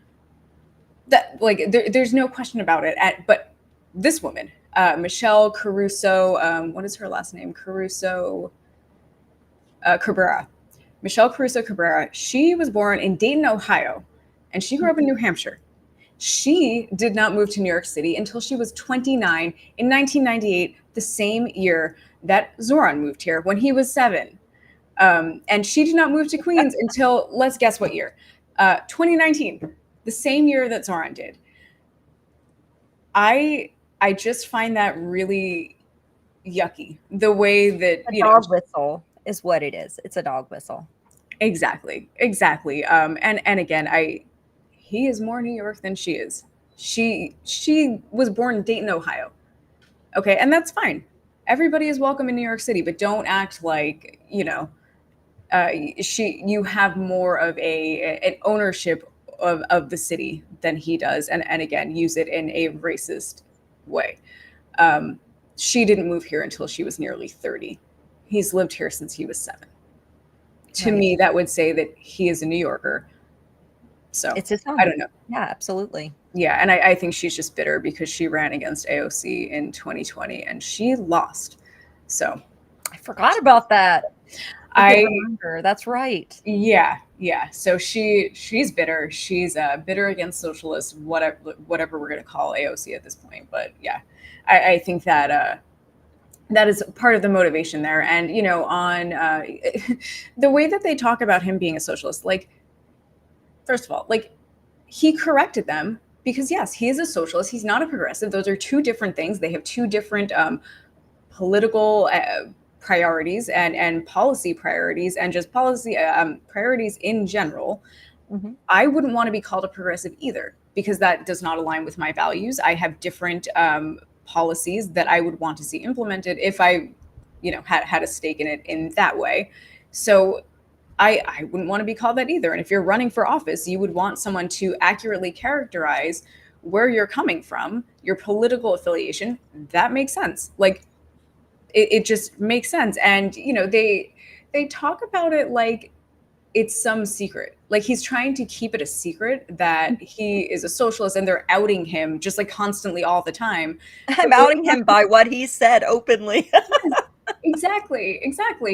That, like, there's no question about it. But this woman, Michelle Caruso, what is her last name? Caruso Cabrera. Michelle Caruso Cabrera. She was born in Dayton, Ohio, and she grew up in New Hampshire. She did not move to New York City until she was 29 in 1998, the same year that Zohran moved here when he was 7. And she did not move to Queens until, let's guess what year, 2019, the same year that Zohran did. I just find that really yucky. The way that, a dog whistle is what it is. It's a dog whistle. Exactly. And again, he is more New York than she is. She was born in Dayton, Ohio. Okay, and that's fine. Everybody is welcome in New York City, but don't act like, you know, you have more of an ownership of the city than he does, and again, use it in a racist way. She didn't move here until she was nearly 30. He's lived here since he was 7. To me, that would say that he is a New Yorker. So it's his home. I don't know. Yeah, absolutely. Yeah, and I think she's just bitter because she ran against AOC in 2020 and she lost. So I forgot about that. I remember. That's right. Yeah. So she's bitter. She's bitter against socialists, whatever we're going to call AOC at this point. But yeah, I think that that is part of the motivation there. And, you know, on the way that they talk about him being a socialist, like, first of all, like, he corrected them because, yes, he is a socialist. He's not a progressive. Those are two different things. They have two different political priorities and policy priorities and just policy priorities in general. Mm-hmm. I wouldn't want to be called a progressive either because that does not align with my values. I have different policies that I would want to see implemented if I, you know, had a stake in it in that way. So I wouldn't want to be called that either. And if you're running for office, you would want someone to accurately characterize where you're coming from, your political affiliation. That makes sense. Like, it just makes sense. And, you know, they talk about it like it's some secret. Like, he's trying to keep it a secret that he is a socialist and they're outing him just like constantly all the time. I'm outing him by what he said openly. Exactly.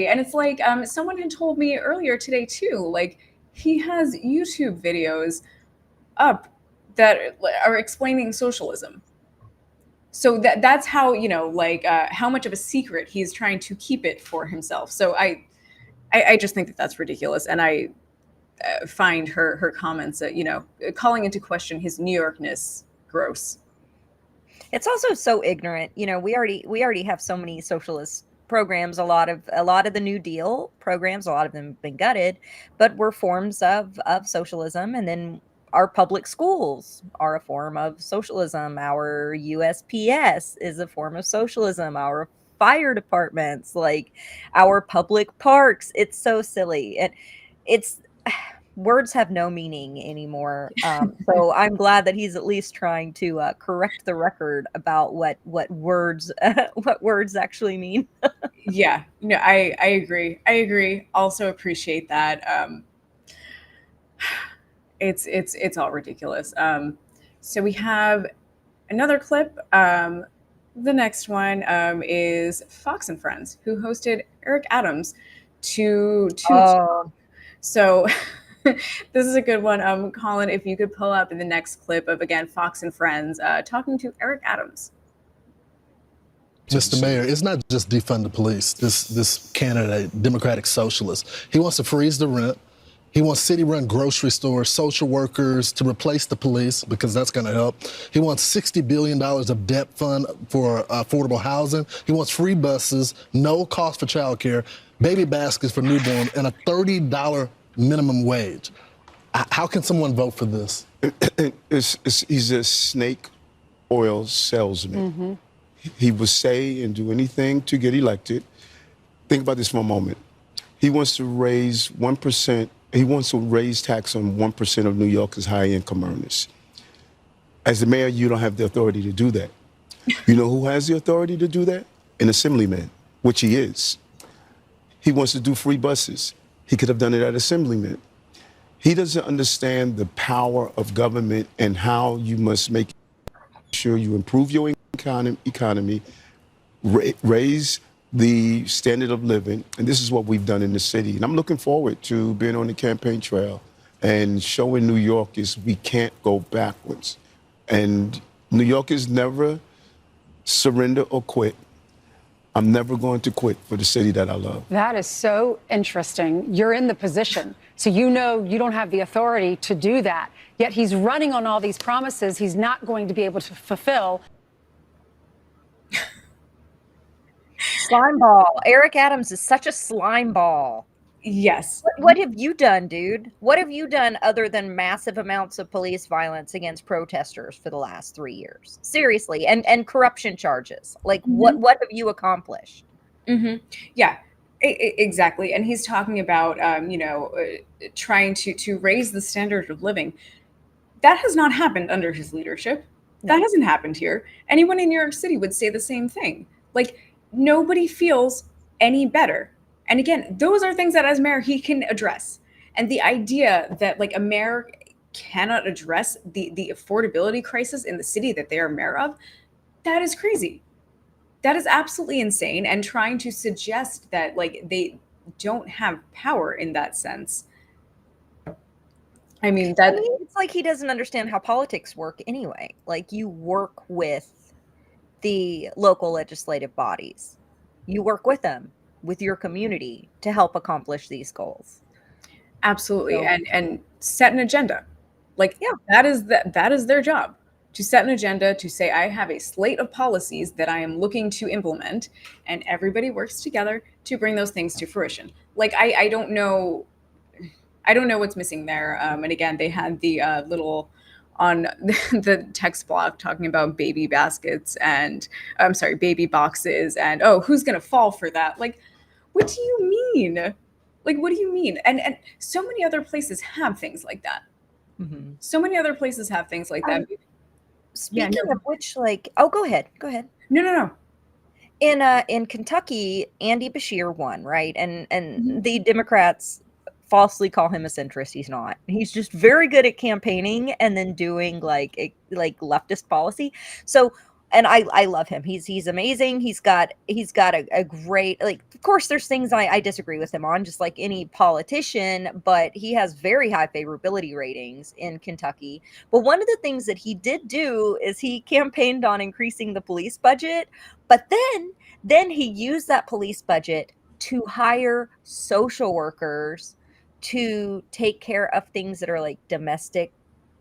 And it's like, someone had told me earlier today too, like, he has YouTube videos up that are explaining socialism. So that's how, you know, like, how much of a secret he's trying to keep it for himself. So I just think that that's ridiculous. And I find her comments that, you know, calling into question his New Yorkness gross. It's also so ignorant. You know, we already have so many socialist programs. A lot of the New Deal programs, a lot of them have been gutted, but were forms of socialism. And then our public schools are a form of socialism. Our USPS is a form of socialism. Our fire departments, like our public parks. It's so silly. And it's words have no meaning anymore. So I'm glad that he's at least trying to correct the record about what words actually mean. Yeah, no, I agree. Also appreciate that. It's all ridiculous. So we have another clip. The next one is Fox and Friends, who hosted Eric Adams to so this is a good one. Colin, if you could pull up in the next clip of, again, Fox and Friends talking to Eric Adams. Mr. Mayor, it's not just defund the police. This candidate, Democratic Socialist, he wants to freeze the rent. He wants city-run grocery stores, social workers to replace the police because that's going to help. He wants $60 billion of debt fund for affordable housing. He wants free buses, no cost for childcare, baby baskets for newborn, and a $30 minimum wage. How can someone vote for this? He's a snake oil salesman. He will say and do anything to get elected. Think about this for a moment. He wants to raise 1%. He wants to raise tax on 1% of New Yorkers' high-income earners. As the mayor, you don't have the authority to do that. You know who has the authority to do that? An assemblyman, which he is. He wants to do free buses. He could have done it at assemblyman. He doesn't understand the power of government and how you must make sure you improve your economy, raise the standard of living, and this is what we've done in the city. And I'm looking forward to being on the campaign trail and showing New Yorkers we can't go backwards. And New Yorkers never surrender or quit. I'm never going to quit for the city that I love. That is so interesting. You're in the position, so you know you don't have the authority to do that. Yet he's running on all these promises he's not going to be able to fulfill. Slime ball. Eric Adams is such a slime ball. Yes. What have you done, dude? What have you done other than massive amounts of police violence against protesters for the last 3 years? Seriously, and corruption charges. Like, what have you accomplished? Yeah, exactly. And he's talking about, trying to raise the standard of living. That has not happened under his leadership. That hasn't happened here. Anyone in New York City would say the same thing. Like, nobody feels any better. And again, those are things that as mayor he can address. And the idea that like a mayor cannot address the affordability crisis in the city that they are mayor of, that is crazy. That is absolutely insane. And trying to suggest that like they don't have power in that sense. I mean, it's like he doesn't understand how politics work anyway. Like, you work with the local legislative bodies. You work with them, with your community, to help accomplish these goals. Absolutely. So, and set an agenda. Like, yeah, that is their job, to set an agenda, to say, I have a slate of policies that I am looking to implement, and everybody works together to bring those things to fruition. Like, I don't know what's missing there. And again, they had the little on the text block talking about baby baskets and baby boxes and, oh, who's going to fall for that? Like, what do you mean? Like, what do you mean? And so many other places have things like that. So many other places have things like that. Speaking of which, like, oh, go ahead. No. In Kentucky, Andy Beshear won, right? And the Democrats falsely call him a centrist. He's not. He's just very good at campaigning and then doing like leftist policy. So, and I love him. He's amazing. He's got a great, like, of course there's things I disagree with him on, just like any politician, but he has very high favorability ratings in Kentucky. But one of the things that he did do is he campaigned on increasing the police budget, but then he used that police budget to hire social workers to take care of things that are like domestic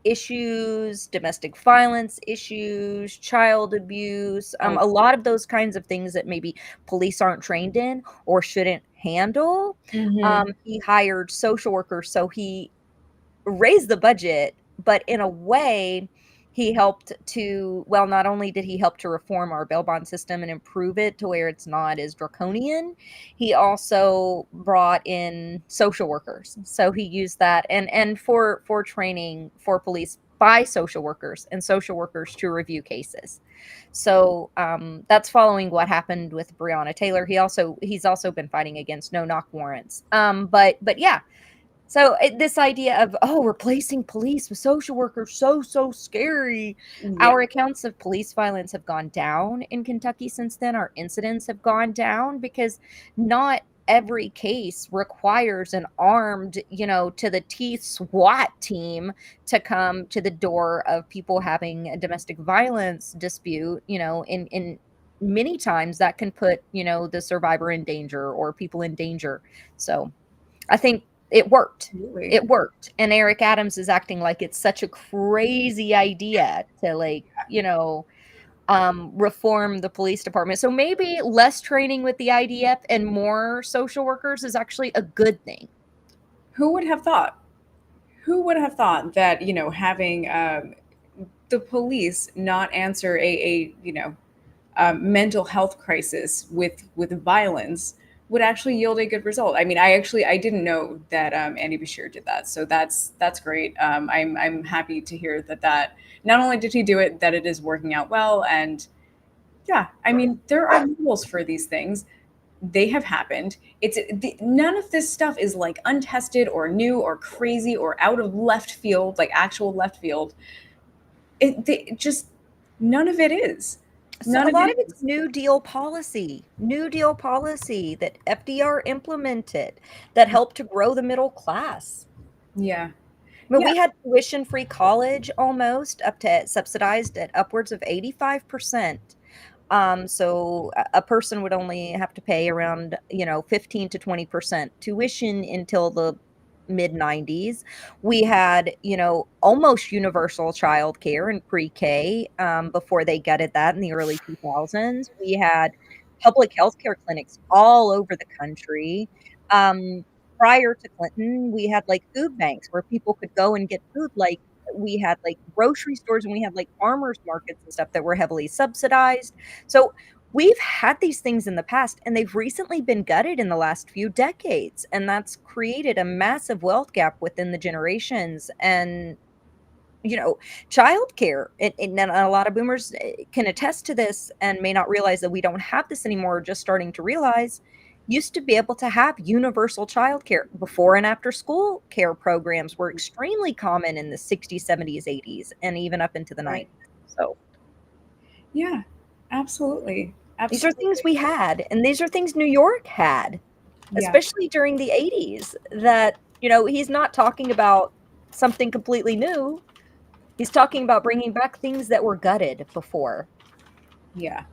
issues, domestic violence issues, child abuse, a lot of those kinds of things that maybe police aren't trained in or shouldn't handle. He hired social workers, so he raised the budget, but in a way he helped to, well, not only did he help to reform our bail bond system and improve it to where it's not as draconian, he also brought in social workers. So he used that and for training for police by social workers and social workers to review cases. So that's following what happened with Breonna Taylor. He's also been fighting against no-knock warrants. But yeah. So this idea of, replacing police with social workers, so scary. Yeah. Our accounts of police violence have gone down in Kentucky since then. Our incidents have gone down because not every case requires an armed, to the teeth SWAT team to come to the door of people having a domestic violence dispute. In many times that can put, the survivor in danger or people in danger. So I think it worked. Absolutely. It worked. And Eric Adams is acting like it's such a crazy idea to, like, you know, reform the police department. So maybe less training with the IDF and more social workers is actually a good thing. Who would have thought? Who would have thought that, you know, having the police not answer a mental health crisis with violence would actually yield a good result? I mean, I didn't know that Andy Bashir did that, so that's great. I'm happy to hear that not only did he do it, that it is working out well. And yeah, I mean, there are rules for these things. They have happened. None of this stuff is like untested or new or crazy or out of left field, like actual left field. Just none of it is. So a lot of it's New Deal policy that FDR implemented that helped to grow the middle class. Yeah. But we had tuition-free college almost up to subsidized at upwards of 85%. So a person would only have to pay around, 15 to 20% tuition until the mid-90s. We had, almost universal childcare in pre-K before they gutted that in the early 2000s. We had public healthcare clinics all over the country. Prior to Clinton, we had like food banks where people could go and get food. Like we had like grocery stores and we had like farmers markets and stuff that were heavily subsidized. So we've had these things in the past, and they've recently been gutted in the last few decades. And that's created a massive wealth gap within the generations. And, childcare, and a lot of boomers can attest to this and may not realize that we don't have this anymore, just starting to realize, used to be able to have universal childcare. Before and after school care programs were extremely common in the 60s, 70s, 80s, and even up into the 90s. So, yeah, absolutely. These are things we had, and these are things New York had, especially during the 80s, that, he's not talking about something completely new. He's talking about bringing back things that were gutted before. Yeah.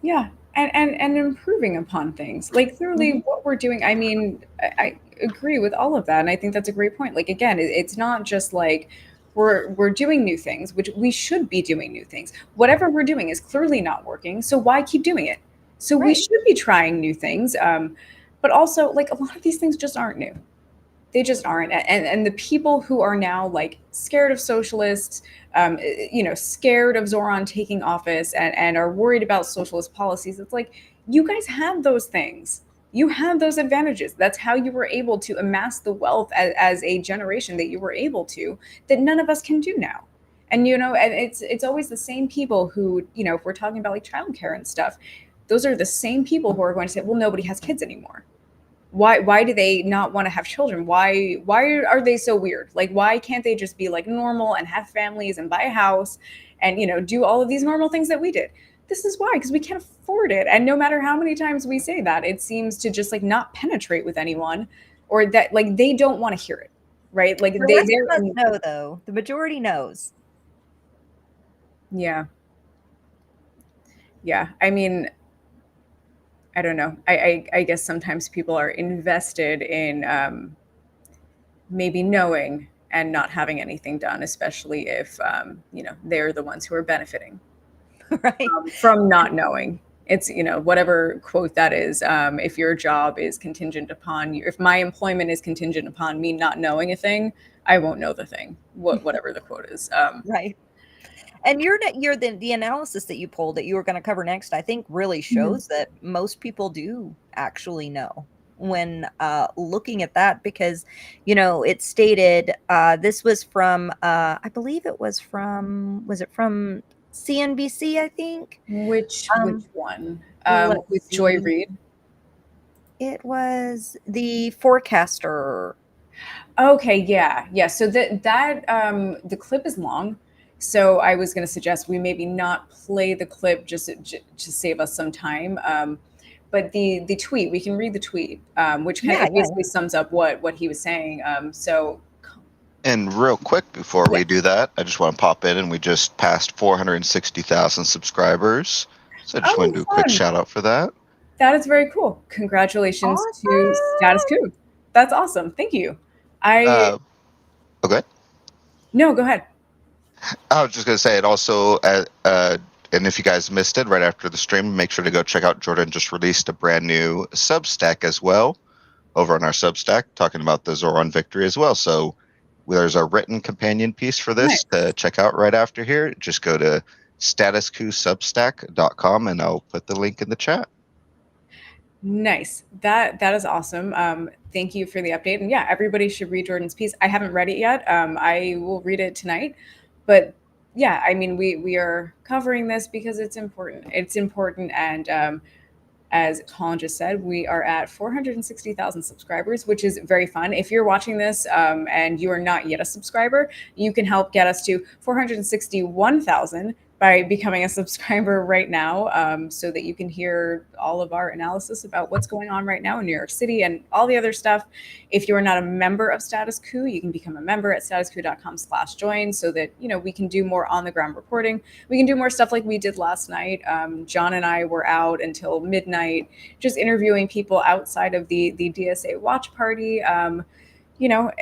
Yeah. And improving upon things. Like, clearly what we're doing, I mean, I agree with all of that. And I think that's a great point. Like, again, it's not just like we're doing new things, which we should be doing new things. Whatever we're doing is clearly not working. So why keep doing it? So we should be trying new things. But also, like, a lot of these things just aren't new. They just aren't. And the people who are now like scared of socialists, scared of Zohran taking office and are worried about socialist policies, it's like, you guys had those things. You had those advantages. That's how you were able to amass the wealth as a generation that you were able to, that none of us can do now. And, and it's always the same people who, if we're talking about like childcare and stuff, those are the same people who are going to say, well, nobody has kids anymore. Why do they not want to have children? Why are they so weird? Like, why can't they just be like normal and have families and buy a house and, do all of these normal things that we did? This is why, because we can't afford it. And no matter how many times we say that, it seems to just like not penetrate with anyone, or that like they don't want to hear it, right? Like the rest of us know, though. The majority knows. Yeah. Yeah. I mean, I don't know. I guess sometimes people are invested in maybe knowing and not having anything done, especially if, they're the ones who are benefiting from not knowing. It's, whatever quote that is, if your job is contingent upon you, if my employment is contingent upon me not knowing a thing, I won't know the thing, whatever the quote is. Right. And the analysis that you pulled that you were going to cover next, I think really shows that most people do actually know when looking at that, because, it stated, this was from, I believe it was from CNBC, I think? Which one? With Joy Reid? It was the Forecaster. Okay, yeah. So that the clip is long. So I was going to suggest we maybe not play the clip just to save us some time. But the tweet, we can read the tweet, which kind of basically sums up what he was saying. And real quick before we do that, I just want to pop in, and we just passed 460,000 subscribers. So I just want to do a quick shout out for that. That is very cool. Congratulations to Status Coup. That's awesome. Thank you. Okay. No, go ahead. I was just going to say it also, and if you guys missed it right after the stream, make sure to go check out Jordan just released a brand new Substack as well over on our Substack, talking about the Zohran victory as well. So there's a written companion piece for this to check out right after here. Just go to StatusCoup.substack.com and I'll put the link in the chat. Nice. That is awesome. Thank you for the update. And yeah, everybody should read Jordan's piece. I haven't read it yet. I will read it tonight. But yeah, I mean, we are covering this because it's important. It's important. And as Colin just said, we are at 460,000 subscribers, which is very fun. If you're watching this and you are not yet a subscriber, you can help get us to 461,000 by becoming a subscriber right now, so that you can hear all of our analysis about what's going on right now in New York City and all the other stuff. If you are not a member of Status Coup, you can become a member at statuscoup.com/join so that, you know, we can do more on the ground reporting. We can do more stuff like we did last night. John and I were out until midnight, just interviewing people outside of the DSA watch party. You know,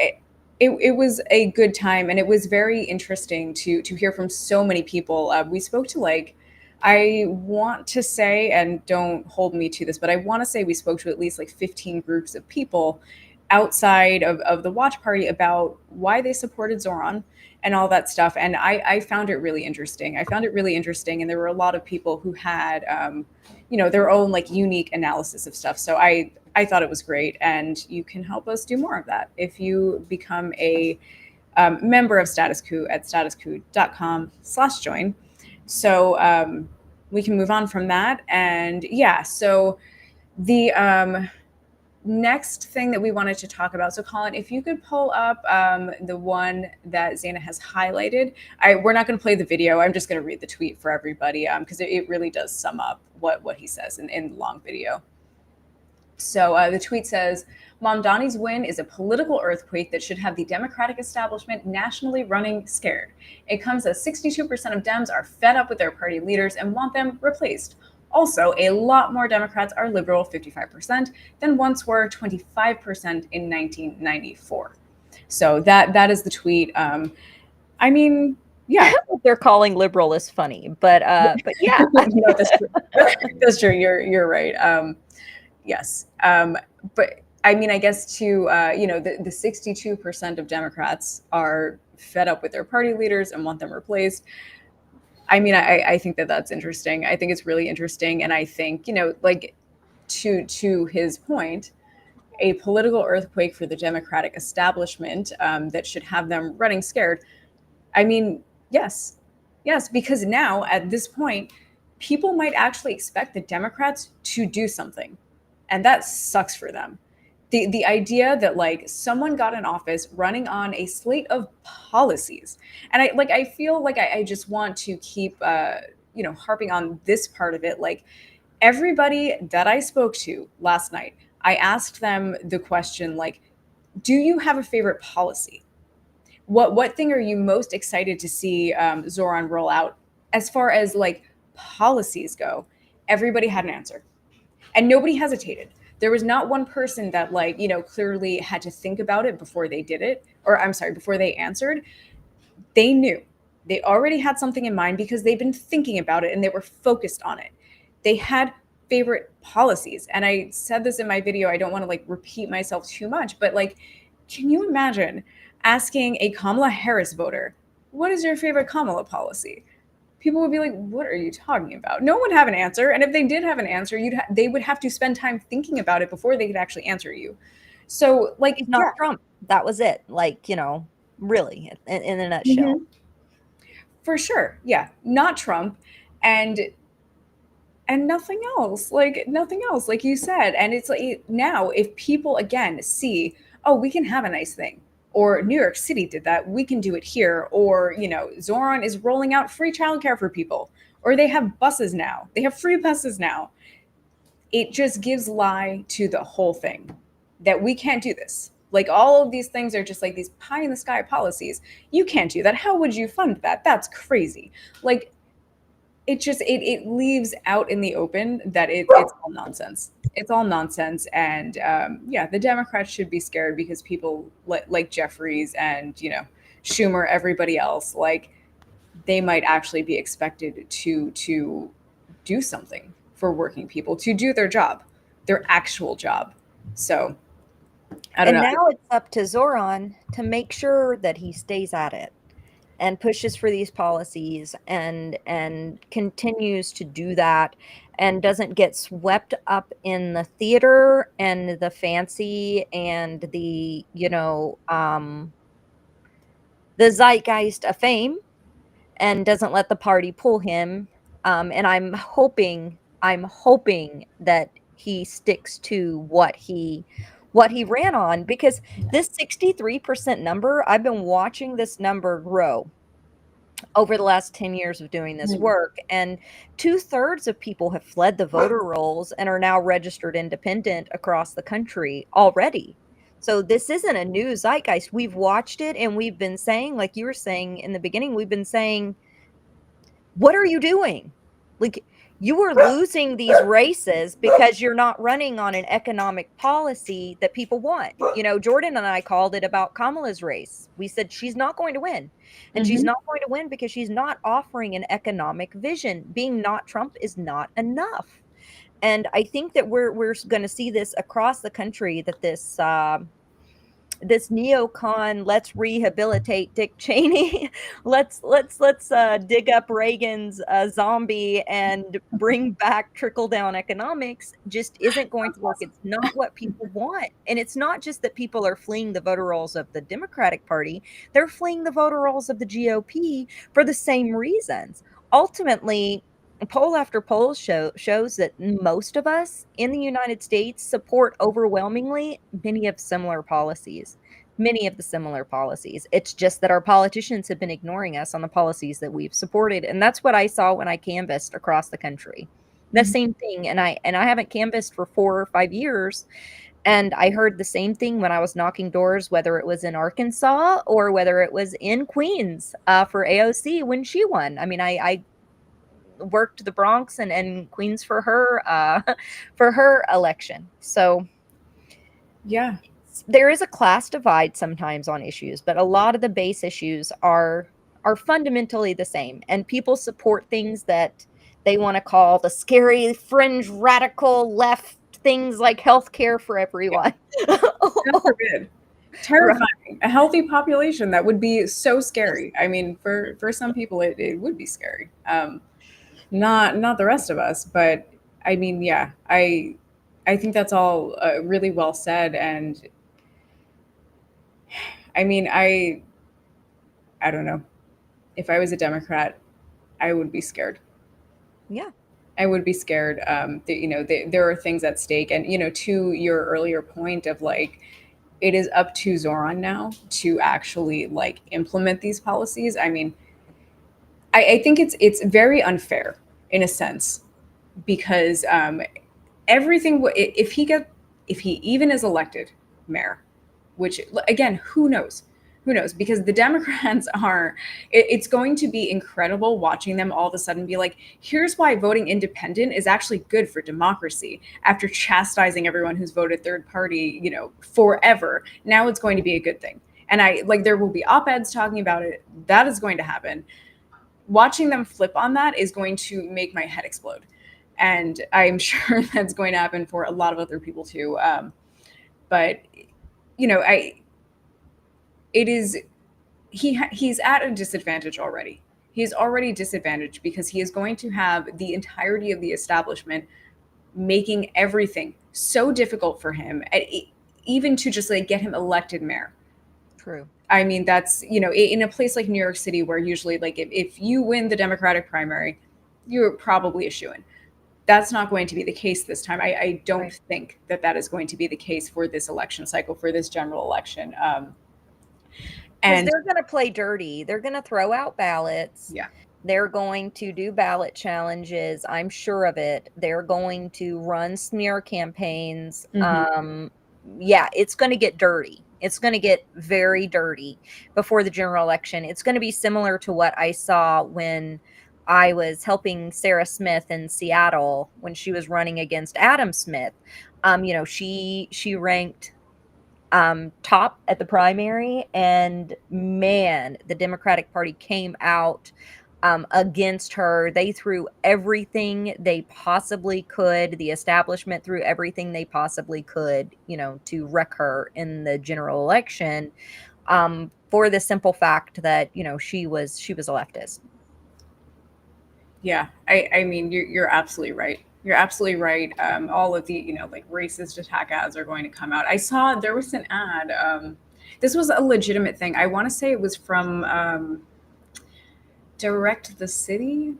it was a good time, and it was very interesting to hear from so many people. We spoke to, like, I want to say, and don't hold me to this, but I want to say we spoke to at least like 15 groups of people outside of the watch party about why they supported Zohran and all that stuff. And I found it really interesting. And there were a lot of people who had, you know, their own like unique analysis of stuff. So I thought it was great, and you can help us do more of that if you become a member of Status Coup at statuscoup.com/join. So we can move on from that. And yeah, so the next thing that we wanted to talk about. So Colin, if you could pull up the one that Zaina has highlighted. We're not going to play the video. I'm just going to read the tweet for everybody because it really does sum up what he says in the long video. So the tweet says, Mamdani's win is a political earthquake that should have the Democratic establishment nationally running scared. It comes as 62% of Dems are fed up with their party leaders and want them replaced. Also, a lot more Democrats are liberal, 55%, than once were 25% in 1994. So that is the tweet. I mean, yeah. What they're calling liberal is funny, but yeah. No, that's true. That's true. You're right. Yes. But I mean, I guess to, you know, the 62% of Democrats are fed up with their party leaders and want them replaced. I mean, I think that's interesting. I think it's really interesting. And I think, you know, like to his point, a political earthquake for the Democratic establishment that should have them running scared. I mean, yes, because now at this point, people might actually expect the Democrats to do something. And that sucks for them. The idea that like someone got in office running on a slate of policies. And I feel like I just want to keep, you know, harping on this part of it. Like everybody that I spoke to last night, I asked them the question, like, do you have a favorite policy? What thing are you most excited to see Zohran roll out as far as like policies go? Everybody had an answer. And nobody hesitated. There was not one person that like, you know, clearly had to think about it before they did it, or I'm sorry, before they answered. They knew. They already had something in mind because they've been thinking about it and they were focused on it. They had favorite policies. And I said this in my video, I don't want to like repeat myself too much, but like, can you imagine asking a Kamala Harris voter, what is your favorite Kamala policy? People would be like, what are you talking about? No one would have an answer. And if they did have an answer, they would have to spend time thinking about it before they could actually answer you. So like, it's not Trump. That was it. Like, you know, really in a nutshell. Mm-hmm. For sure. Yeah. Not Trump. And nothing else, like nothing else, like you said. And it's like now if people again see, oh, we can have a nice thing. Or New York City did that, we can do it here. Or, you know, Zohran is rolling out free childcare for people. Or they have buses now. They have free buses now. It just gives lie to the whole thing that we can't do this. Like all of these things are just like these pie in the sky policies. You can't do that. How would you fund that? That's crazy. Like it leaves out in the open that it's all nonsense. It's all nonsense. And yeah, the Democrats should be scared because people like Jeffries and, you know, Schumer, everybody else, like, they might actually be expected to do something for working people, to do their job, their actual job. So I don't know. And now it's up to Zohran to make sure that he stays at it and pushes for these policies and continues to do that and doesn't get swept up in the theater and the fancy and the, you know, the zeitgeist of fame, and doesn't let the party pull him. And I'm hoping that he sticks to what he ran on, because this 63% number, I've been watching this number grow over the last 10 years of doing this work, and 2/3 of people have fled the voter rolls and are now registered independent across the country already. So this isn't a new zeitgeist. We've watched it, and we've been saying, like you were saying in the beginning, we've been saying, what are you doing? Like, you are losing these races because you're not running on an economic policy that people want. You know, Jordan and I called it about Kamala's race. We said she's not going to win. And she's not going to win because she's not offering an economic vision. Being not Trump is not enough. And I think that we're going to see this across the country, that this neocon, let's rehabilitate Dick Cheney, let's dig up Reagan's zombie and bring back trickle-down economics, just isn't going to work. It's not what people want. And it's not just that people are fleeing the voter rolls of the Democratic Party, they're fleeing the voter rolls of the GOP for the same reasons. Ultimately, poll after poll shows that most of us in the United States support overwhelmingly many of the similar policies. It's just that our politicians have been ignoring us on the policies that we've supported. And that's what I saw when I canvassed across the country. The same thing. And I haven't canvassed for 4 or 5 years. And I heard the same thing when I was knocking doors, whether it was in Arkansas or whether it was in Queens for AOC when she won. I mean, I worked the Bronx and Queens for her election. So yeah, there is a class divide sometimes on issues, but a lot of the base issues are fundamentally the same, and people support things that they want to call the scary fringe radical left things, like healthcare for everyone. God forbid. Terrifying. Right. A healthy population, that would be so scary. I mean, for some people it would be scary. Not the rest of us, but I mean, yeah, I think that's all really well said. And I mean, I don't know. If I was a Democrat, I would be scared. Yeah, I would be scared. There are things at stake, and to your earlier point of, like, it is up to Zohran now to actually, like, implement these policies. I mean, I think it's very unfair in a sense, because everything, if he even is elected mayor, which again, who knows, because the Democrats it's going to be incredible watching them all of a sudden be like, here's why voting independent is actually good for democracy, after chastising everyone who's voted third party, forever. Now it's going to be a good thing. And there will be op-eds talking about it. That is going to happen. Watching them flip on that is going to make my head explode. And I'm sure that's going to happen for a lot of other people too. But he's at a disadvantage already. He's already disadvantaged because he is going to have the entirety of the establishment making everything so difficult for him, even to just, like, get him elected mayor. True. I mean, that's, in a place like New York City, where usually, like, if you win the Democratic primary, you're probably a shoo-in. That's not going to be the case this time. I don't think that is going to be the case for this election cycle, for this general election. And they're going to play dirty. They're going to throw out ballots. Yeah. They're going to do ballot challenges. I'm sure of it. They're going to run smear campaigns. Yeah, it's going to get dirty. It's going to get very dirty before the general election. It's going to be similar to what I saw when I was helping Sarah Smith in Seattle when she was running against Adam Smith. She ranked top at the primary, and man, the Democratic Party came out against her. They threw everything they possibly could. The establishment threw everything they possibly could, to wreck her in the general election, for the simple fact that she was a leftist. Yeah, I mean, you're absolutely right. You're absolutely right. All of the, like racist attack ads are going to come out. I saw there was an ad. This was a legitimate thing. I want to say it was from Direct the City.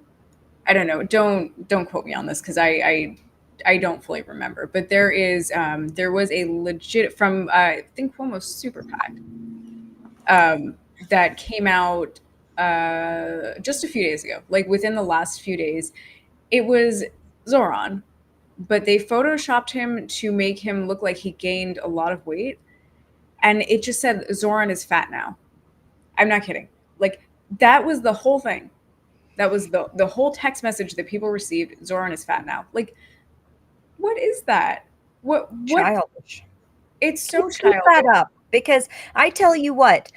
I don't know. Don't quote me on this because I don't fully remember. But there was a legit from I think Cuomo's Super PAC that came out just a few days ago, like within the last few days. It was Zohran, but they photoshopped him to make him look like he gained a lot of weight. And it just said Zohran is fat now. I'm not kidding. Like that was the whole thing. That was the whole text message that people received. Zohran is fat now. Like, what is that? What Childish. It's so Keep childish. that up, because I tell you what,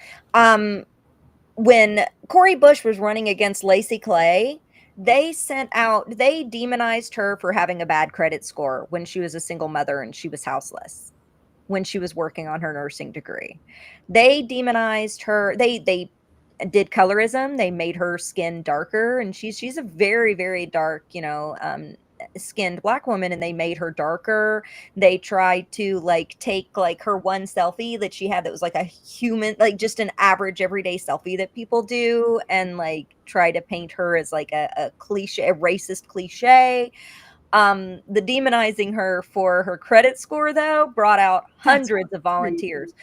when Cori Bush was running against Lacey Clay, they demonized her for having a bad credit score when she was a single mother and she was houseless, when she was working on her nursing degree. They demonized her. They did colorism. They made her skin darker, and she's a very, very dark, skinned Black woman, and they made her darker. They tried to take her one selfie that she had that was like a human, like just an average everyday selfie that people do, and try to paint her as like a cliche, a racist cliche. The demonizing her for her credit score, though, brought out hundreds of volunteers.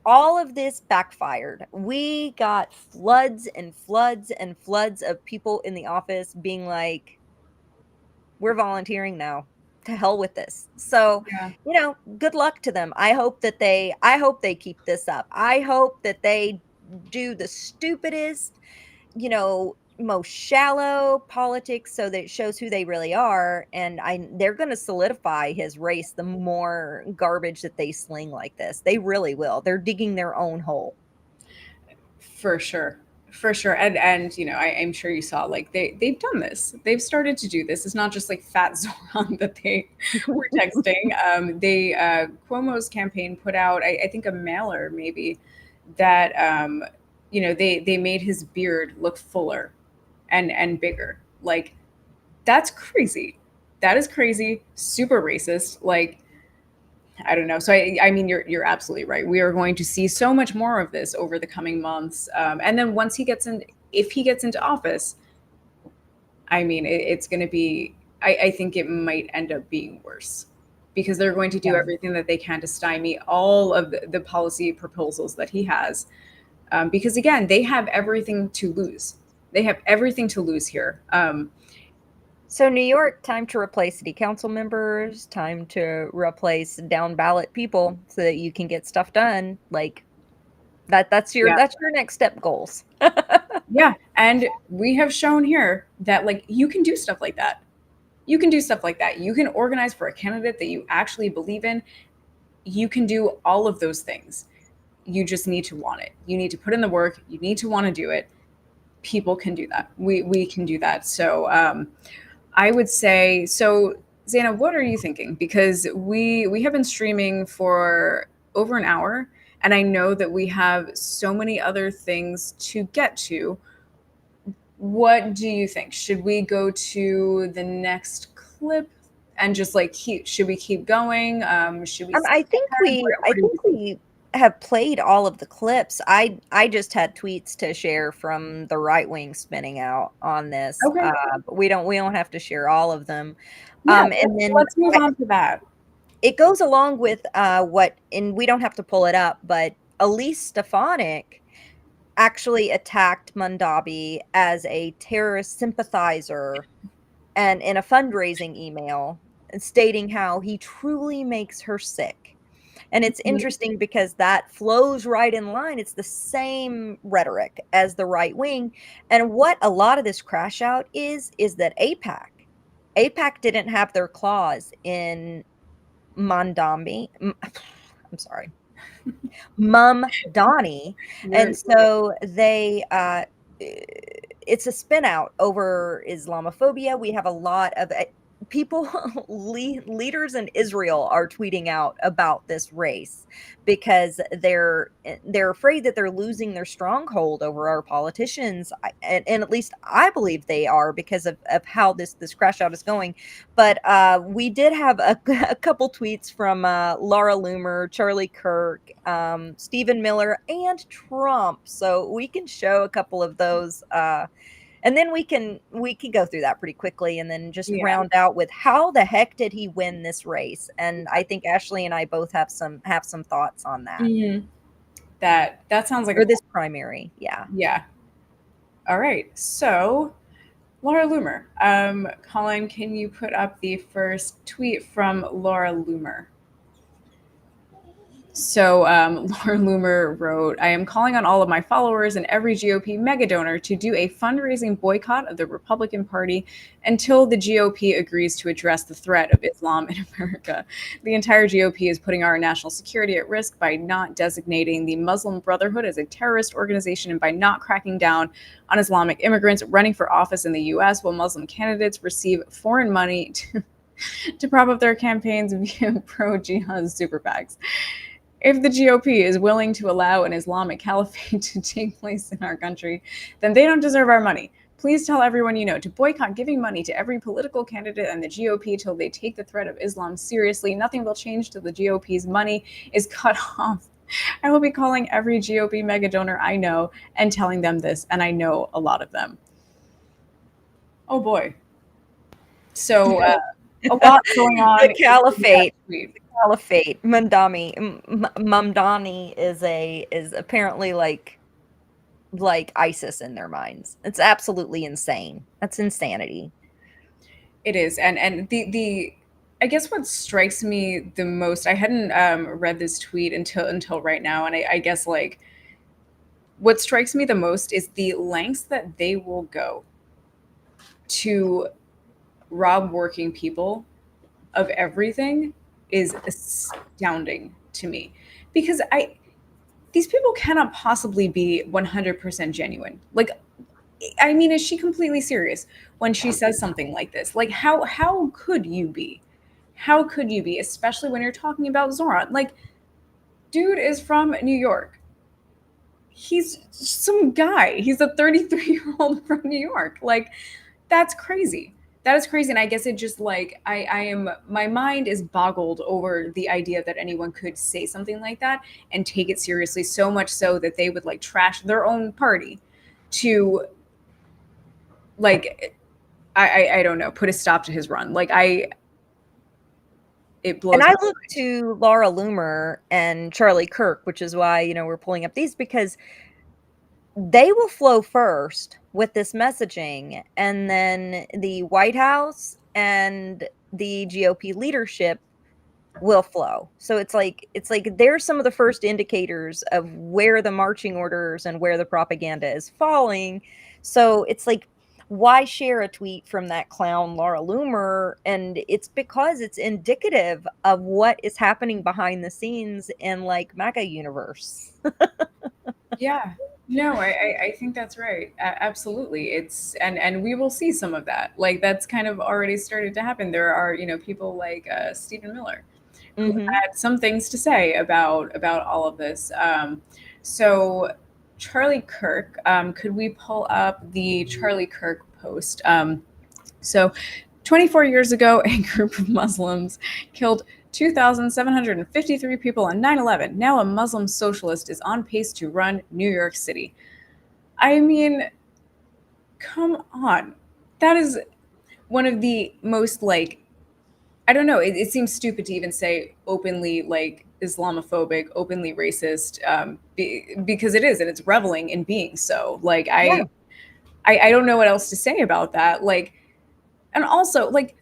All of this backfired. We got floods and floods and floods of people in the office being like, we're volunteering now. To hell with this. So, good luck to them. I hope they keep this up. I hope that they do the stupidest, most shallow politics so that it shows who they really are. And they're going to solidify his race the more garbage that they sling like this. They really will. They're digging their own hole. For sure. And I'm sure you saw they've done this. They've started to do this. It's not just like fat Zohran that they were texting. Cuomo's campaign put out, I think, a mailer maybe that they made his beard look fuller and bigger. Like, that's crazy. That is crazy. Super racist. Like, I don't know. So I mean, you're absolutely right. We are going to see so much more of this over the coming months. And then once if he gets into office, I mean, it's going to be, I think it might end up being worse, because they're going to do everything that they can to stymie all of the policy proposals that he has. Because again, they have everything to lose. They have everything to lose here. So New York, time to replace city council members, time to replace down ballot people so that you can get stuff done. Like that's your next step goals. Yeah. And we have shown here that you can do stuff like that. You can do stuff like that. You can organize for a candidate that you actually believe in. You can do all of those things. You just need to want it. You need to put in the work. You need to want to do it. People can do that. We can do that. So, I would say, so Zaina, what are you thinking? Because we have been streaming for over an hour, and I know that we have so many other things to get to. What do you think? Should we go to the next clip and just should we keep going? Should we? I think we have played all of the clips. I just had tweets to share from the right wing spinning out on this. Okay. But we don't have to share all of them. Yeah, and then let's move on to that. It goes along with and we don't have to pull it up, but Elise Stefanik actually attacked Mondavi as a terrorist sympathizer, and in a fundraising email, stating how he truly makes her sick. And it's interesting because that flows right in line. It's the same rhetoric as the right wing. And what a lot of this crash out is that APAC didn't have their claws in Mamdani. I'm sorry. Mamdani. And so they it's a spin out over Islamophobia. We have a lot of people, leaders in Israel are tweeting out about this race because they're afraid that they're losing their stronghold over our politicians, and at least I believe they are because of how this crash out is going. But we did have a couple tweets from Laura Loomer, Charlie Kirk, Stephen Miller, and Trump, so we can show a couple of those. And then we can go through that pretty quickly and then just round out with how the heck did he win this race? And I think Ashley and I both have some thoughts on that. Mm-hmm. That sounds like this primary. Yeah. Yeah. All right. So Laura Loomer. Colin, can you put up the first tweet from Laura Loomer? So Laura Loomer wrote, I am calling on all of my followers and every GOP mega donor to do a fundraising boycott of the Republican Party until the GOP agrees to address the threat of Islam in America. The entire GOP is putting our national security at risk by not designating the Muslim Brotherhood as a terrorist organization and by not cracking down on Islamic immigrants running for office in the U.S. while Muslim candidates receive foreign money to prop up their campaigns via pro-jihad super PACs. If the GOP is willing to allow an Islamic caliphate to take place in our country, then they don't deserve our money. Please tell everyone you know to boycott giving money to every political candidate and the GOP till they take the threat of Islam seriously. Nothing will change till the GOP's money is cut off. I will be calling every GOP mega donor I know and telling them this, and I know a lot of them. Oh boy. So a lot going on. The caliphate. Caliphate. Mamdani is apparently like ISIS in their minds. It's absolutely insane. That's insanity. It is. And the I guess what strikes me the most, I hadn't read this tweet until right now, and I guess like what strikes me the most is the lengths that they will go to rob working people of everything is astounding to me, because these people cannot possibly be 100% genuine. Like, I mean, is she completely serious when she says something like this? Like, how could you be? How could you be, especially when you're talking about Zohran? Like, dude is from New York. He's some guy. He's a 33-year-old from New York. Like, that's crazy. That is crazy. And I guess it just like, my mind is boggled over the idea that anyone could say something like that and take it seriously, so much so that they would like trash their own party to like, I don't know, put a stop to his run. Like it blows. And I look to Laura Loomer and Charlie Kirk, which is why, you know, we're pulling up these, because they will flow first with this messaging, and then the White House and the GOP leadership will flow. So it's like they're some of the first indicators of where the marching orders and where the propaganda is falling. So it's like, why share a tweet from that clown Laura Loomer? And it's because it's indicative of what is happening behind the scenes in like MAGA universe. Yeah. No, I think that's right. Absolutely. It's and we will see some of that. Like that's kind of already started to happen. There are, you know, people like Stephen Miller who had some things to say about all of this. So Charlie Kirk, could we pull up the Charlie Kirk post? So 24 years ago, a group of Muslims killed 2,753 people on 9/11. Now a Muslim socialist is on pace to run New York City. I mean, come on. That is one of the most like, I don't know, it seems stupid to even say openly like Islamophobic, openly racist, because it is, and it's reveling in being so. Like I don't know what else to say about that. Like, and also like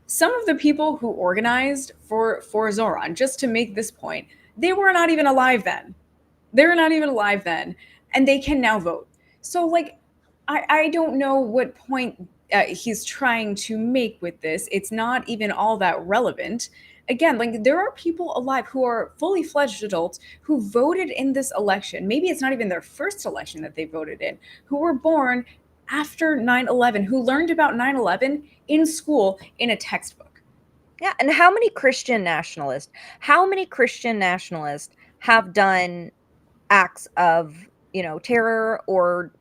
some of the people who organized for Zohran, just to make this point, They were not even alive then. They're not even alive then, and they can now vote. So, like, I don't know what point he's trying to make with this. It's not even all that relevant. Again, like, there are people alive who are fully fledged adults who voted in this election. Maybe it's not even their first election that they voted in, who were born after 9/11, who learned about 9/11 in school in a textbook. Yeah, and how many Christian nationalists have done acts of, terror or,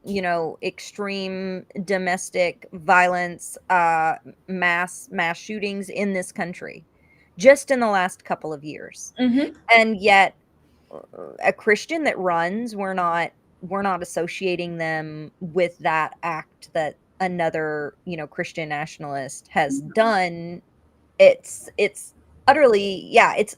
extreme domestic violence, mass shootings in this country just in the last couple of years? And yet a Christian that runs, we're not associating them with that act that another, Christian nationalist has done. It's utterly, it's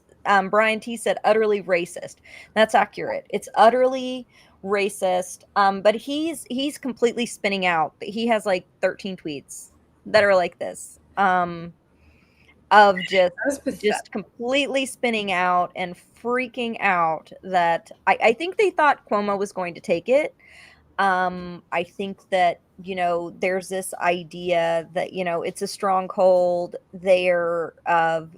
Brian T said utterly racist. That's accurate. It's utterly racist. But he's completely spinning out. He has like 13 tweets that are like this. Of just completely spinning out and freaking out that I think they thought Cuomo was going to take it. I think that, there's this idea that, it's a stronghold there of,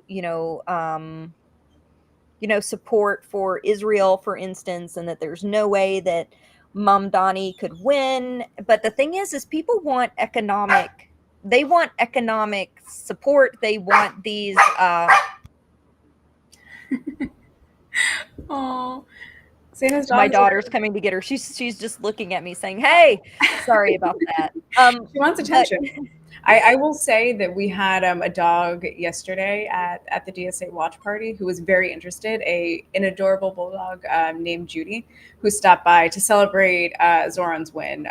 support for Israel, for instance, and that there's no way that Mamdani could win. But the thing is people want economic support. They want these Oh, my daughter's coming to get her. She's just looking at me saying, "Hey, sorry about that." She wants attention. I will say that we had a dog yesterday at the DSA watch party who was very interested, an adorable bulldog named Judy, who stopped by to celebrate Zohran's win.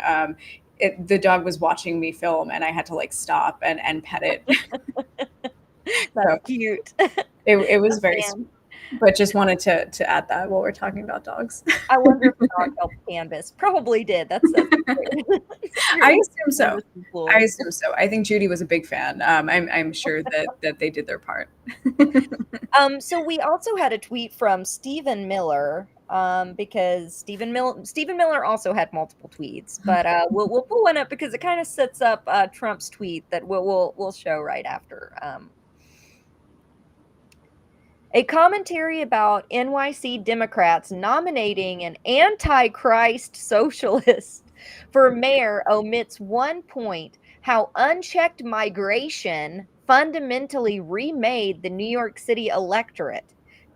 The dog was watching me film, and I had to like stop and pet it. That's cute. It was very sweet. But just wanted to add that while we're talking about dogs. I wonder if the dog helped canvas. Probably did. That's I assume so. I think Judy was a big fan. I'm sure that they did their part. So we also had a tweet from Stephen Miller, because Stephen Miller also had multiple tweets, but we'll pull one up because it kind of sets up Trump's tweet that we'll show right after. A commentary about NYC Democrats nominating an anti-Christ socialist for mayor omits one point: how unchecked migration fundamentally remade the New York City electorate.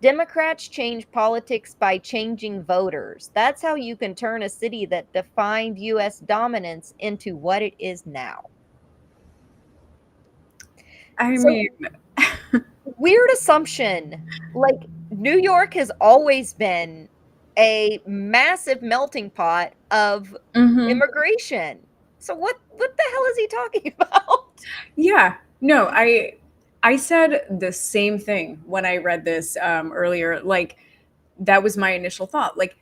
Democrats change politics by changing voters. That's how you can turn a city that defined U.S. dominance into what it is now. Weird assumption. Like, New York has always been a massive melting pot of immigration. So what the hell is he talking about? Yeah, no, I said the same thing when I read this earlier. Like, that was my initial thought. Like,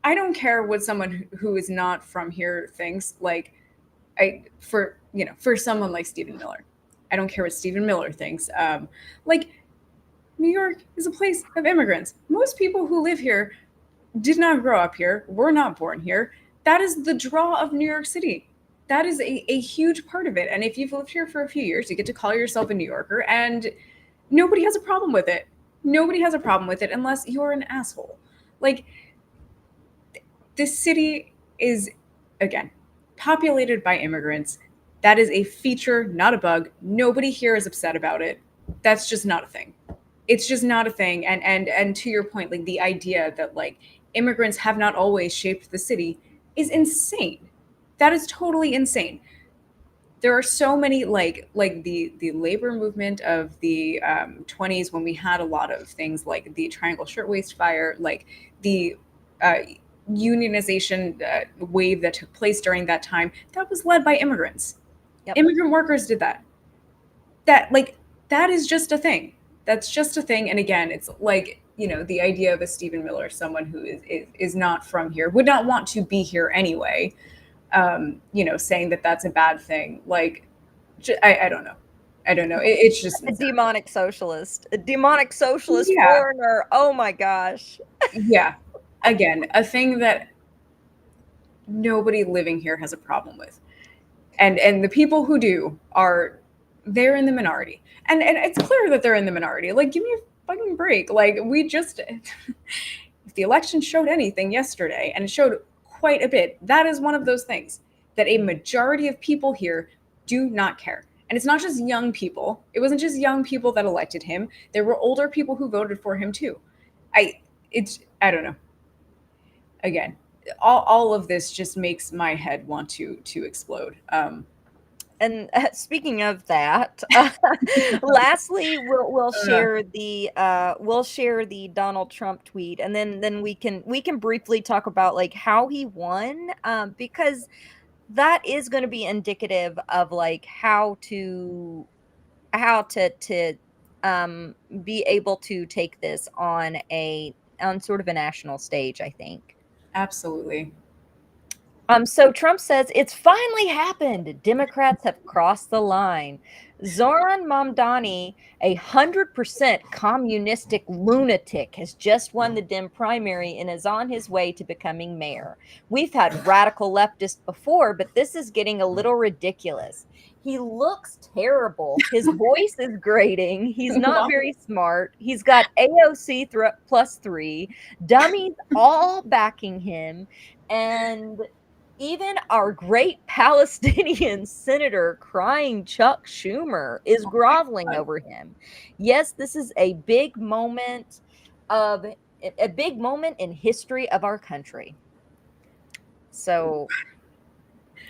I don't care what someone who is not from here thinks. Like, for someone like Stephen Miller, I don't care what Stephen Miller thinks. Like, New York is a place of immigrants. Most people who live here did not grow up here, were not born here. That is the draw of New York City. That is a huge part of it. And if you've lived here for a few years, you get to call yourself a New Yorker, and nobody has a problem with it. Nobody has a problem with it unless you're an asshole. Like, this city is, again, populated by immigrants. That is a feature, not a bug. Nobody here is upset about it. That's just not a thing. It's just not a thing. And to your point, like, the idea that like immigrants have not always shaped the city is insane. That is totally insane. There are so many like the labor movement of the 20s, when we had a lot of things like the Triangle Shirtwaist Fire, like the unionization wave that took place during that time, that was led by immigrants. Yep. Immigrant workers did that. That is just a thing. That's just a thing. And again, it's like, the idea of a Stephen Miller, someone who is not from here, would not want to be here anyway. Saying that that's a bad thing. Like, I don't know. I don't know. It's just a demonic socialist, Yeah. foreigner. Oh my gosh. Yeah. Again, a thing that nobody living here has a problem with. And the people who do they're in the minority. And it's clear that they're in the minority. Like, give me a fucking break. Like, we just if the election showed anything yesterday, and it showed quite a bit, that is one of those things that a majority of people here do not care. And it's not just young people. It wasn't just young people that elected him. There were older people who voted for him too. I don't know. Again, all of this just makes my head want to explode. And speaking of that, lastly, we'll share the Donald Trump tweet, and then we can briefly talk about like how he won, because that is going to be indicative of like how to be able to take this on sort of a national stage, I think. Absolutely. So Trump says it's finally happened. Democrats have crossed the line. Zohran Mamdani, 100% communistic lunatic, has just won the Dem primary and is on his way to becoming mayor. We've had radical leftists before, but this is getting a little ridiculous. He looks terrible. His voice is grating. He's not very smart. He's got AOC +3, dummies all backing him, and even our great Palestinian senator, crying Chuck Schumer, is groveling over him. Yes, this is a big moment in history of our country. So,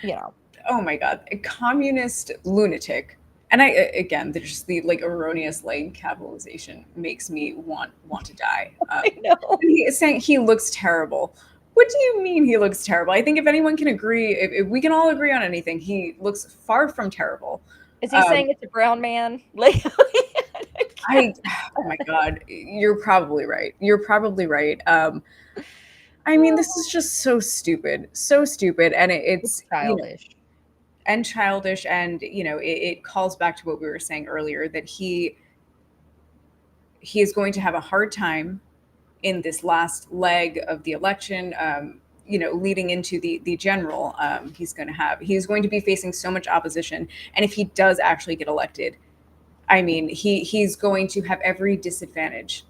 you know. Oh my God, a communist lunatic. And just the like erroneous like capitalization makes me want to die. I know. He is saying he looks terrible. What do you mean he looks terrible? I think if anyone can agree, if we can all agree on anything, he looks far from terrible. Is he saying it's a brown man? Oh my God, you're probably right. I mean, this is just so stupid, and it's childish. Childish, and it calls back to what we were saying earlier, that he is going to have a hard time in this last leg of the election, leading into the general. He's going to be facing so much opposition, and if he does actually get elected, I mean, he's going to have every disadvantage.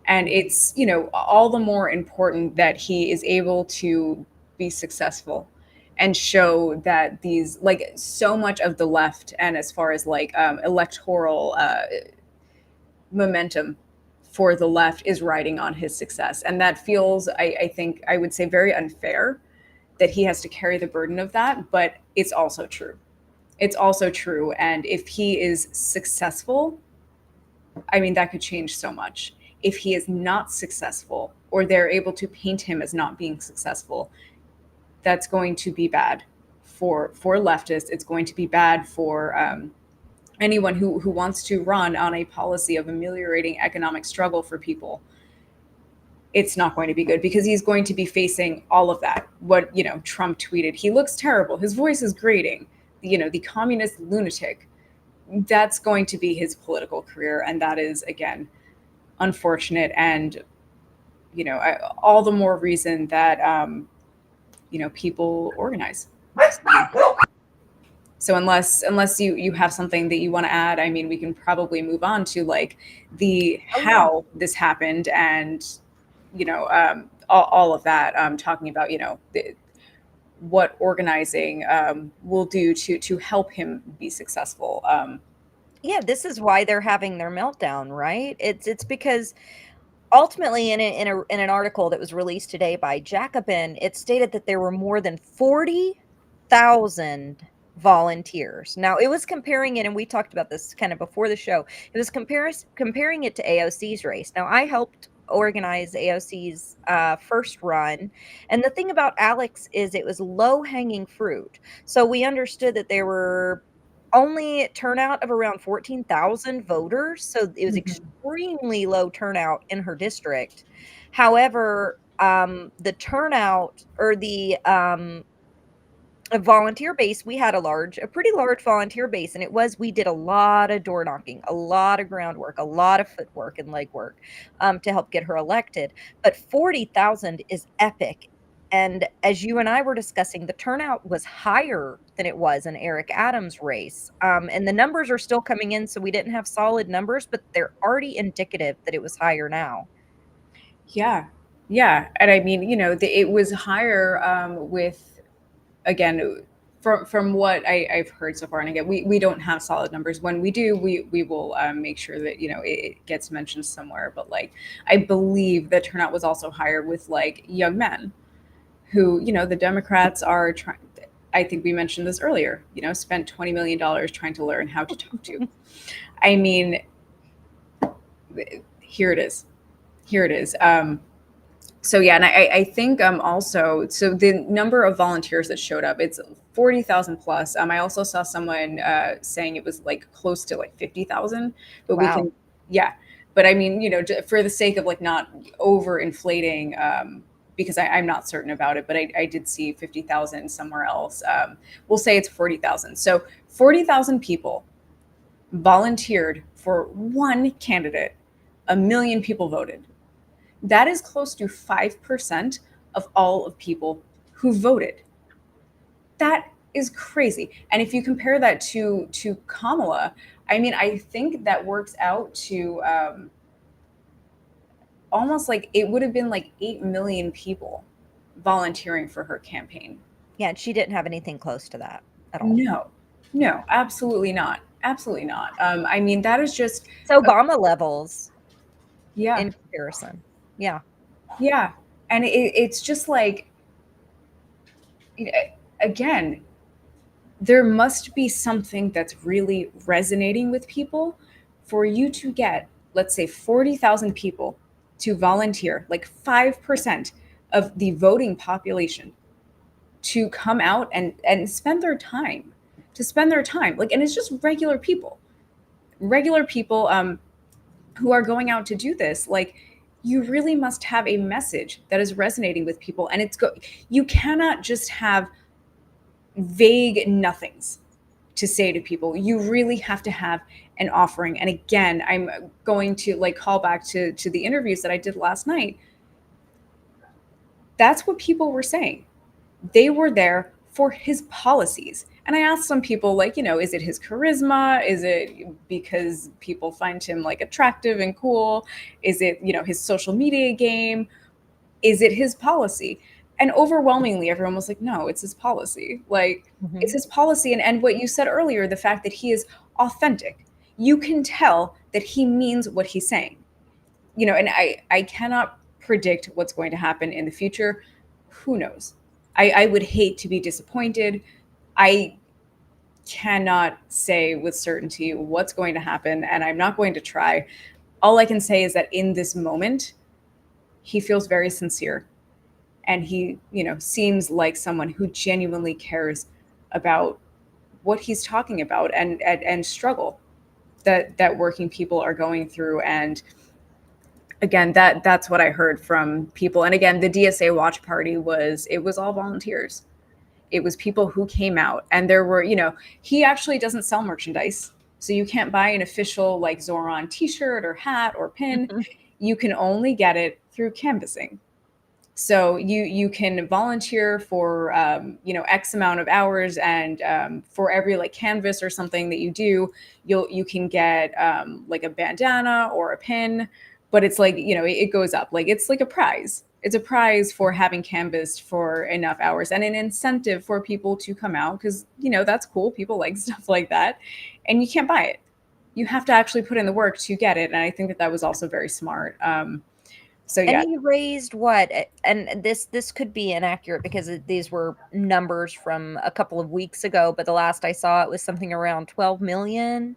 And it's, all the more important that he is able to be successful and show that these, like, so much of the left, and as far as like electoral momentum for the left, is riding on his success. And that feels, I think, I would say, very unfair that he has to carry the burden of that, but it's also true. And if he is successful, I mean, that could change so much. If he is not successful, or they're able to paint him as not being successful, that's going to be bad for leftists. It's going to be bad for anyone who wants to run on a policy of ameliorating economic struggle for people. It's not going to be good, because he's going to be facing all of that. What, Trump tweeted, he looks terrible, his voice is grating, the communist lunatic. That's going to be his political career. And that is, again, unfortunate. And, all the more reason that, people organize. So unless you have something that you want to add, I mean, we can probably move on to like how this happened, and all of that. Talking about what organizing will do to help him be successful. Yeah, this is why they're having their meltdown, right? It's because ultimately, in an article that was released today by Jacobin, it stated that there were more than 40,000 volunteers. Now, it was comparing it, and we talked about this kind of before the show, it was comparing it to AOC's race. Now, I helped organize AOC's first run, and the thing about Alex is it was low-hanging fruit. So we understood that there were only turnout of around 14,000 voters, so it was extremely low turnout in her district. However, the turnout, or the a volunteer base. We had a pretty large volunteer base, and we did a lot of door knocking, a lot of groundwork, a lot of footwork and legwork to help get her elected. But 40,000 is epic. And as you and I were discussing, the turnout was higher than it was in Eric Adams' race. And the numbers are still coming in, so we didn't have solid numbers, but they're already indicative that it was higher now. Yeah. Yeah. And I mean, it was higher with, again, from what I've heard so far. And again, we don't have solid numbers. When we do, we will make sure that, it gets mentioned somewhere. But like, I believe the turnout was also higher with like young men who, the Democrats are trying. I think we mentioned this earlier, spent $20 million trying to learn how to talk to. I mean, here it is. So yeah, and I think also, so the number of volunteers that showed up, it's 40,000 plus. I also saw someone saying it was like close to like 50,000, but Wow. we can, yeah. But I mean, for the sake of like not over inflating, because I'm not certain about it, but I did see 50,000 somewhere else. We'll say it's 40,000. So 40,000 people volunteered for one candidate. 1 million people voted. That is close to 5% of all of people who voted. That is crazy. And if you compare that to Kamala, I mean, I think that works out to almost like it would have been like 8 million people volunteering for her campaign. Yeah, and she didn't have anything close to that at all. No, absolutely not. Absolutely not. I mean, that is just It's Obama levels. Yeah. In comparison. Yeah. Yeah. And it's just like, again, there must be something that's really resonating with people for you to get, let's say, 40,000 people to volunteer, like 5% of the voting population, to come out and spend their time, like, and it's just regular people who are going out to do this. Like, you really must have a message that is resonating with people, and you cannot just have vague nothings to say to people. You really have to have an offering. And again, I'm going to like call back to the interviews that I did last night. That's what people were saying. They were there for his policies. And I asked some people, like, is it his charisma? Is it because people find him like attractive and cool? Is it, his social media game? Is it his policy? And overwhelmingly, everyone was like, no, it's his policy. Like, it's his policy. And what you said earlier, the fact that he is authentic, you can tell that he means what he's saying. And I cannot predict what's going to happen in the future. Who knows? I would hate to be disappointed. I cannot say with certainty what's going to happen, and I'm not going to try. All I can say is that in this moment, he feels very sincere, and he, seems like someone who genuinely cares about what he's talking about and struggle that working people are going through. And again, that's what I heard from people. And again, the DSA watch party was all volunteers. It was people who came out, and there were, he actually doesn't sell merchandise. So you can't buy an official like Zohran t-shirt or hat or pin. You can only get it through canvassing. So you can volunteer for, X amount of hours, and for every like canvas or something that you do, you can get like a bandana or a pin. But it's like, it goes up. Like, it's like a prize. It's a prize for having canvassed for enough hours, and an incentive for people to come out, because, that's cool. People like stuff like that. And you can't buy it. You have to actually put in the work to get it. And I think that was also very smart. So yeah. And he raised what? And this could be inaccurate because these were numbers from a couple of weeks ago, but the last I saw it was something around 12 million.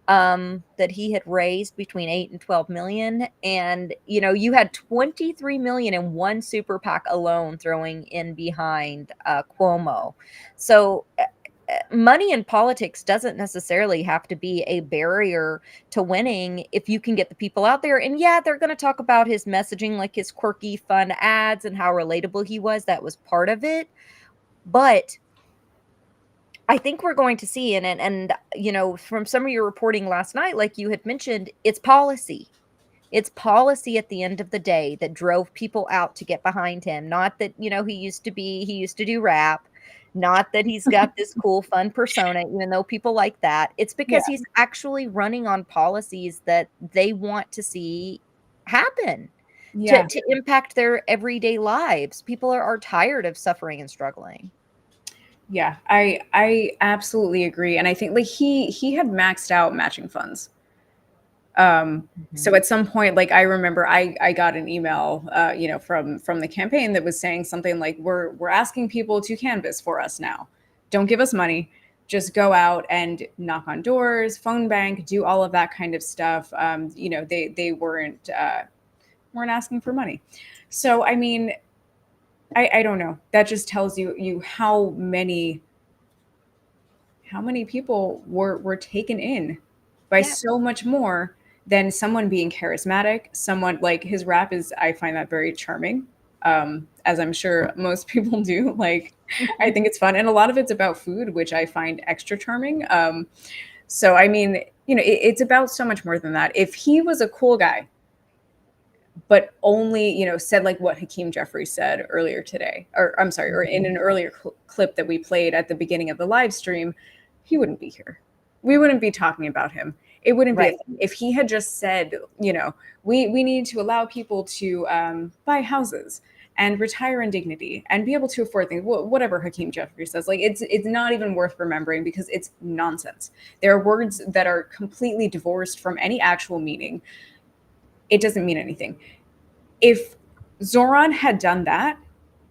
That he had raised, between 8 and 12 million. And, you had 23 million in one super PAC alone throwing in behind Cuomo. So money in politics doesn't necessarily have to be a barrier to winning if you can get the people out there. And yeah, they're going to talk about his messaging, like his quirky, fun ads and how relatable he was. That was part of it. But I think we're going to see, and you know, from some of your reporting last night, like you had mentioned, it's policy. It's policy at the end of the day that drove people out to get behind him. Not that, you know, he used to do rap, not that he's got this cool, fun persona, even though people like that. It's because he's actually running on policies that they want to see happen to impact their everyday lives. People are tired of suffering and struggling. Yeah, I absolutely agree. And I think like he had maxed out matching funds. So at some point, like I remember I got an email, you know, from the campaign that was saying something like, we're asking people to canvass for us now. Don't give us money. Just go out and knock on doors, phone bank, do all of that kind of stuff. You know, they weren't asking for money. So I mean, I don't know. That just tells you how many people were taken in by so much more than someone being charismatic. Someone like his rap is, I find that very charming, as I'm sure most people do. Like, I think it's fun, and a lot of it's about food, which I find extra charming. So I mean, you know, it's about so much more than that. If he was a cool guy, but only, you know, said like what Hakeem Jeffries said earlier today, or I'm sorry, or in an earlier clip that we played at the beginning of the live stream, he wouldn't be here. We wouldn't be talking about him. It wouldn't be a thing. If he had just said, you know, we need to allow people to buy houses and retire in dignity and be able to afford things, whatever Hakeem Jeffries says, like it's not even worth remembering because it's nonsense. There are words that are completely divorced from any actual meaning. It doesn't mean anything. If Zohran had done that,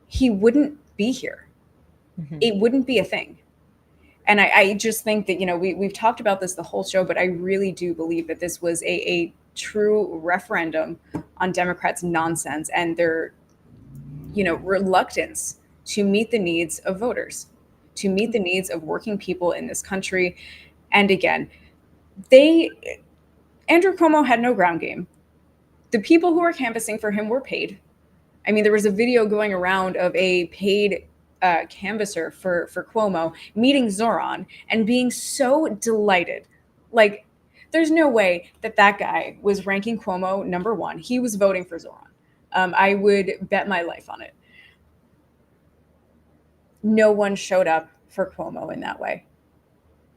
he wouldn't be here. It wouldn't be a thing. And I just think that, you know, we've talked about this the whole show, but I really do believe that this was a true referendum on Democrats' nonsense and their, you know, reluctance to meet the needs of voters, to meet the needs of working people in this country. And again, Andrew Cuomo had no ground game. The people who were canvassing for him were paid. I mean, there was a video going around of a paid canvasser for Cuomo meeting Zohran and being so delighted. Like, there's no way that guy was ranking Cuomo number one. He was voting for Zohran. I would bet my life on it. No one showed up for Cuomo in that way.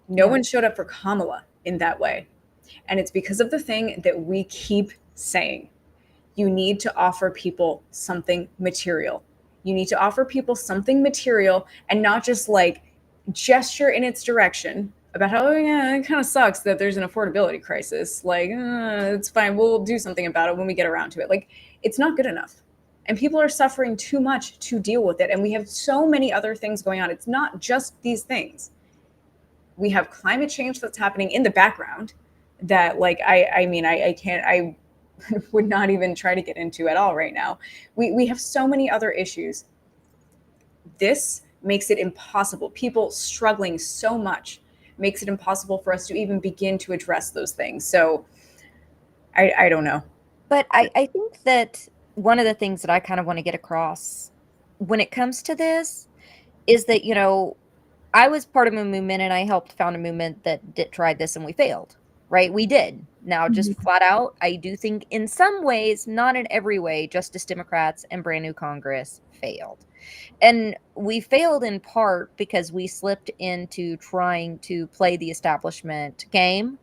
No one showed up for Kamala in that way. And it's because of the thing that we keep saying. You need to offer people something material. You need to offer people something material and not just like gesture in its direction about how, oh, yeah, it kind of sucks that there's an affordability crisis. Like, it's fine. We'll do something about it when we get around to it. Like, it's not good enough. And people are suffering too much to deal with it. And we have so many other things going on. It's not just these things. We have climate change that's happening in the background that, like, I mean, I would not even try to get into at all right now. We have so many other issues. This makes it impossible. People struggling so much makes it impossible for us to even begin to address those things. So I don't know. But I think that one of the things that I kind of want to get across when it comes to this is that, you know, I was part of a movement and I helped found a movement that tried this and we failed, right? We did. Now, just flat out, I do think in some ways, not in every way, Justice Democrats and brand new Congress failed. And we failed in part because we slipped into trying to play the establishment game.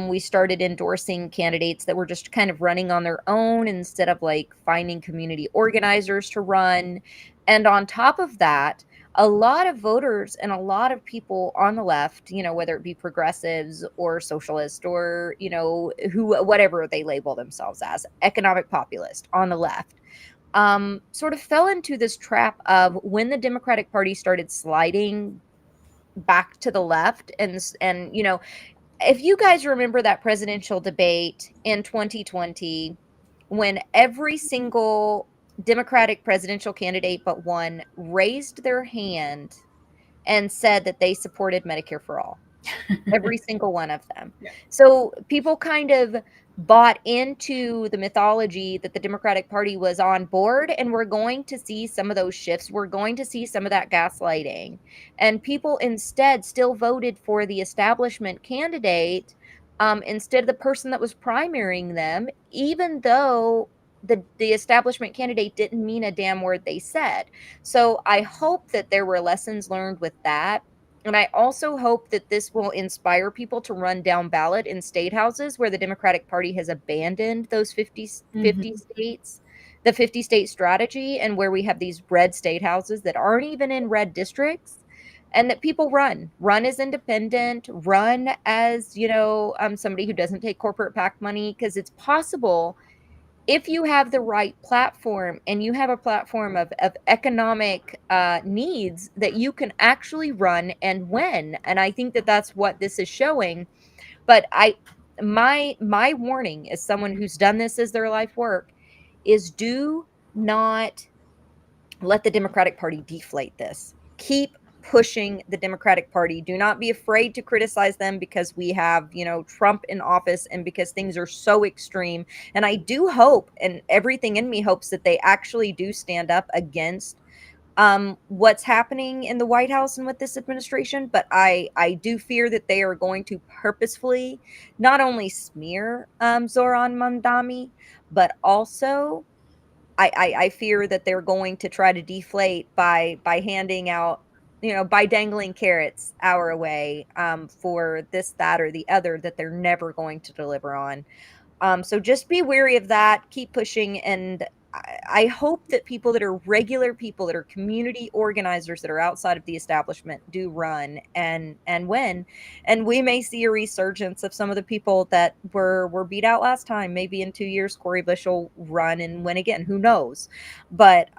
We started endorsing candidates that were just kind of running on their own instead of like finding community organizers to run. And on top of that, a lot of voters and a lot of people on the left, you know, whether it be progressives or socialist or, you know, whatever they label themselves as, economic populist on the left, sort of fell into this trap of when the Democratic Party started sliding back to the left. And you know, if you guys remember that presidential debate in 2020, when every single Democratic presidential candidate but one raised their hand and said that they supported Medicare for all. Every single one of them. Yeah. So people kind of bought into the mythology that the Democratic Party was on board, and we're going to see some of those shifts. We're going to see some of that gaslighting, and people instead still voted for the establishment candidate instead of the person that was primarying them, even though the establishment candidate didn't mean a damn word they said. So I hope that there were lessons learned with that. And I also hope that this will inspire people to run down ballot in state houses where the Democratic Party has abandoned those 50 states, the 50 state strategy, and where we have these red state houses that aren't even in red districts, and that people run as independent, run as, somebody who doesn't take corporate PAC money, because it's possible if you have the right platform and you have a platform of economic needs, that you can actually run and win. And I think that that's what this is showing. But my warning as someone who's done this as their life work is, do not let the Democratic Party deflate this. Keep pushing the Democratic Party. Do not be afraid to criticize them because we have, Trump in office and because things are so extreme. And I do hope, and everything in me hopes, that they actually do stand up against what's happening in the White House and with this administration. But I do fear that they are going to purposefully not only smear Zohran Mamdani, but also I fear that they're going to try to deflate by handing out, by dangling carrots our way for this, that, or the other that they're never going to deliver on. So just be wary of that. Keep pushing. And I hope that people that are regular people, that are community organizers, that are outside of the establishment, do run and win. And we may see a resurgence of some of the people that were beat out last time. Maybe in 2 years, Cory Bush will run and win again. Who knows? But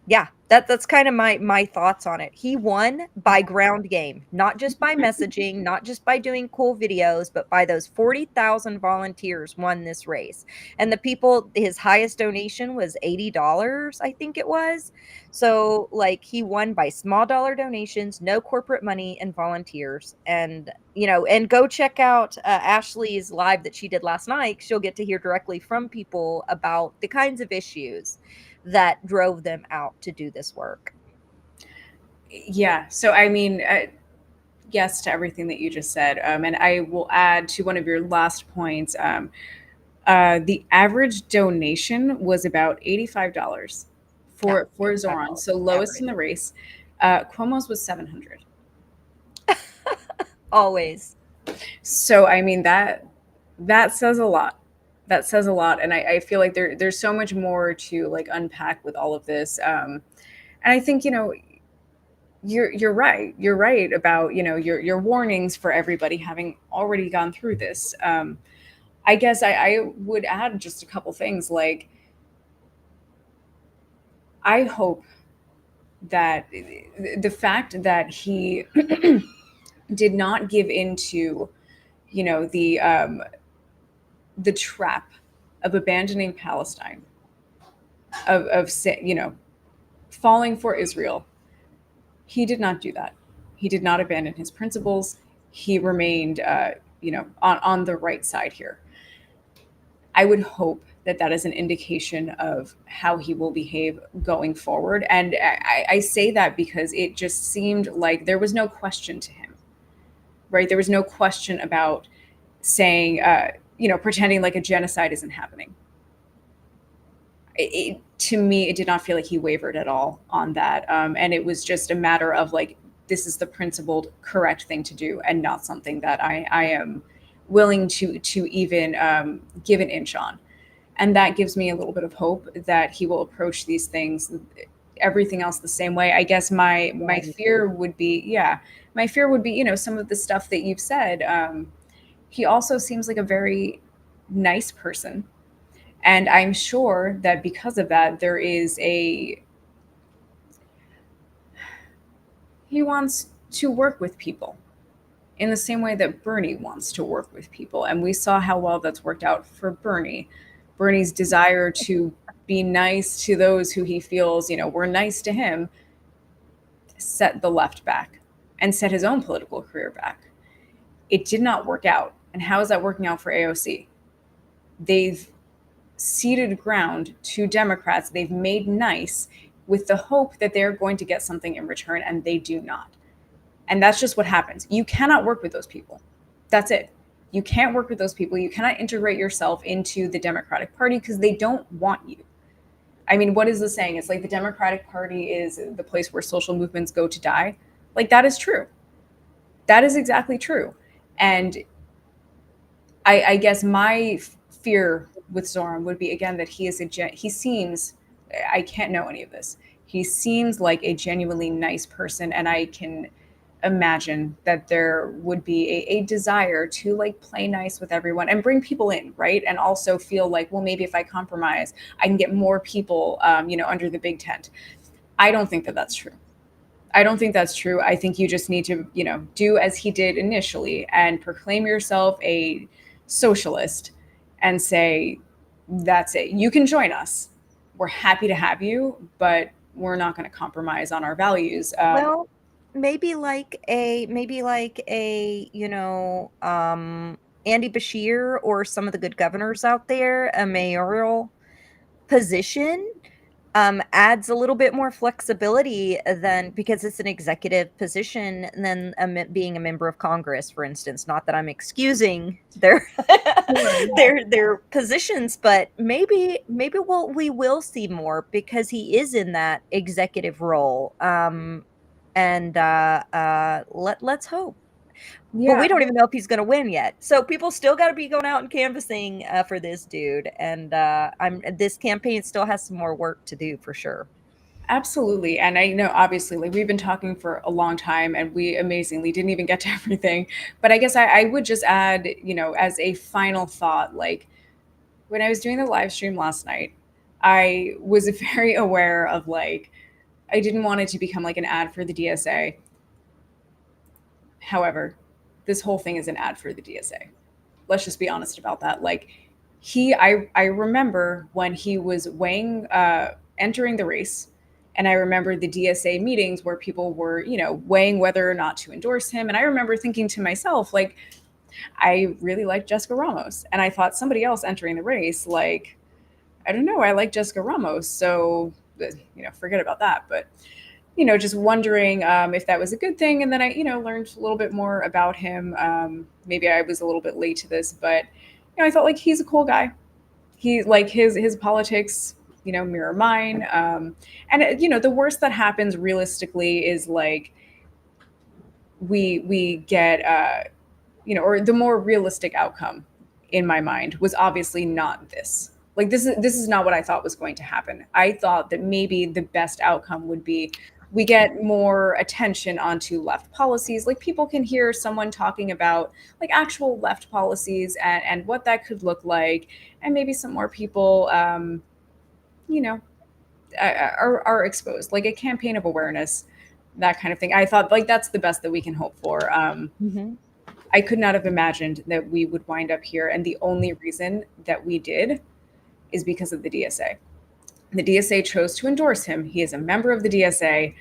yeah, that's kind of my thoughts on it. He won by ground game, not just by messaging, not just by doing cool videos, but by those 40,000 volunteers won this race. And the people, his highest donation was $80, I think it was. So like, he won by small dollar donations, no corporate money, and volunteers. And and go check out Ashley's live that she did last night. She'll get to hear directly from people about the kinds of issues that drove them out to do this work. Yeah. So, I mean, yes to everything that you just said. And I will add to one of your last points. The average donation was about $85 for Zohran. So lowest in the race. Cuomo's was $700. Always. So, I mean, that says a lot. That says a lot. And I feel like there's so much more to like unpack with all of this. And I think, you're right. You're right about, your warnings for everybody having already gone through this. I guess I would add just a couple things. Like, I hope that the fact that he did not give into, the trap of abandoning Palestine, of falling for Israel. He did not do that. He did not abandon his principles. He remained, on the right side here. I would hope that is an indication of how he will behave going forward. And I say that because it just seemed like there was no question to him, right? There was no question about saying, pretending like a genocide isn't happening. To me, it did not feel like he wavered at all on that. And it was just a matter of like, this is the principled, correct thing to do, and not something that I am willing to even give an inch on. And that gives me a little bit of hope that he will approach these things, everything else, the same way. I guess my fear would be, some of the stuff that you've said. He also seems like a very nice person. And I'm sure that because of that, he wants to work with people in the same way that Bernie wants to work with people. And we saw how well that's worked out for Bernie. Bernie's desire to be nice to those who he feels, were nice to him, set the left back and set his own political career back. It did not work out. And how is that working out for AOC? they've ceded ground to Democrats. They've made nice with the hope that they're going to get something in return, and they do not. And that's just what happens. You cannot work with those people. That's it. You can't work with those people. You cannot integrate yourself into the Democratic Party because they don't want you. I mean, what is the saying? It's like the Democratic Party is the place where social movements go to die. Like, that is true. That is exactly true. And I guess my fear with Zohran would be, again, that he seems, I can't know any of this. He seems like a genuinely nice person, and I can imagine that there would be a desire to like play nice with everyone and bring people in, right? And also feel like, well, maybe if I compromise, I can get more people, under the big tent. I don't think that that's true. I don't think that's true. I think you just need to, do as he did initially and proclaim yourself a socialist and say, that's it. You can join us. We're happy to have you, but we're not going to compromise on our values. Well, maybe like a Andy Bashir or some of the good governors out there, a mayoral position adds a little bit more flexibility than, because it's an executive position, than being a member of Congress, for instance. Not that I'm excusing their their positions, but maybe we will see more because he is in that executive role. Let's hope. Yeah. But we don't even know if he's going to win yet. So people still got to be going out and canvassing for this dude. And this campaign still has some more work to do for sure. Absolutely. And I know, obviously, like we've been talking for a long time and we amazingly didn't even get to everything. But I guess I would just add, as a final thought, like when I was doing the live stream last night, I was very aware of like, I didn't want it to become like an ad for the DSA. However, this whole thing is an ad for the DSA. Let's just be honest about that. Like I remember when he was entering the race, and I remember the DSA meetings where people were, weighing whether or not to endorse him. And I remember thinking to myself, like, I really like Jessica Ramos. And I thought somebody else entering the race, like, I don't know, I like Jessica Ramos. So, forget about that. But just wondering if that was a good thing. And then I, learned a little bit more about him. Maybe I was a little bit late to this, but I felt like he's a cool guy. He like his politics, mirror mine. And the worst that happens realistically is like we get or the more realistic outcome in my mind was obviously not this. Like this is not what I thought was going to happen. I thought that maybe the best outcome would be we get more attention onto left policies. Like people can hear someone talking about like actual left policies and what that could look like. And maybe some more people, are exposed, like a campaign of awareness, that kind of thing. I thought like that's the best that we can hope for. I could not have imagined that we would wind up here. And the only reason that we did is because of the DSA. The DSA chose to endorse him. He is a member of the DSA.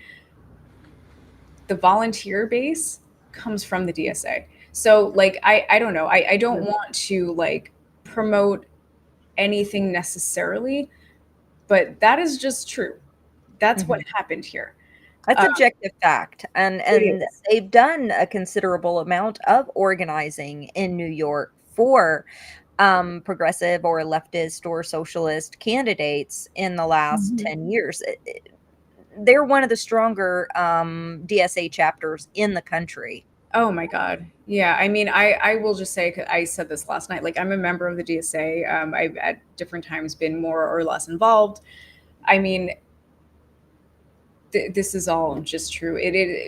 The volunteer base comes from the DSA. So like, I don't know. I don't want to like promote anything necessarily, but that is just true. That's what happened here. That's objective fact. And they've done a considerable amount of organizing in New York for progressive or leftist or socialist candidates in the last 10 years. They're one of the stronger DSA chapters in the country. Oh my God. Yeah. I mean, I will just say, 'cause I said this last night, like I'm a member of the DSA. I've at different times been more or less involved. I mean, this is all just true.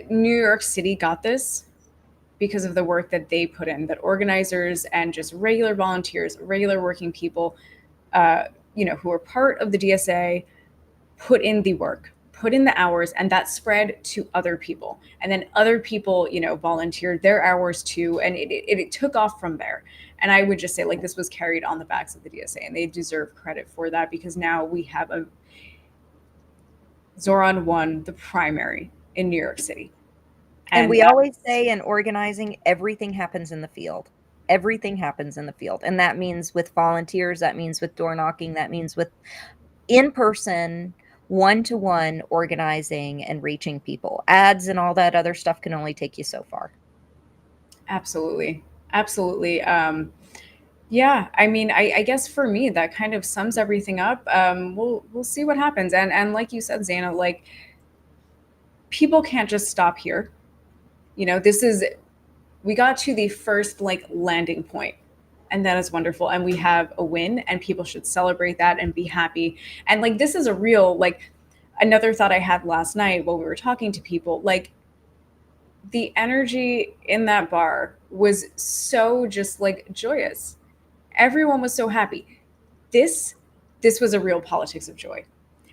New York City got this because of the work that they put in, that organizers and just regular volunteers, regular working people, who are part of the DSA put in the work, put in the hours, and that spread to other people. And then other people, volunteered their hours too. And it took off from there. And I would just say like, this was carried on the backs of the DSA, and they deserve credit for that because now we have Zohran won the primary in New York City. And we always say in organizing, everything happens in the field. everything happens in the field. And that means with volunteers, that means with door knocking, that means with in-person, one-to-one organizing and reaching people. Ads and all that other stuff can only take you so far. Absolutely. Absolutely. Yeah, I mean, I guess for me, that kind of sums everything up. We'll see what happens. And like you said, Zana, like, people can't just stop here. You know, we got to the first like landing point, and that is wonderful. And we have a win, and people should celebrate that and be happy. And like, this is a real, like, another thought I had last night while we were talking to people, like, the energy in that bar was so just like joyous. Everyone was so happy. This was a real politics of joy.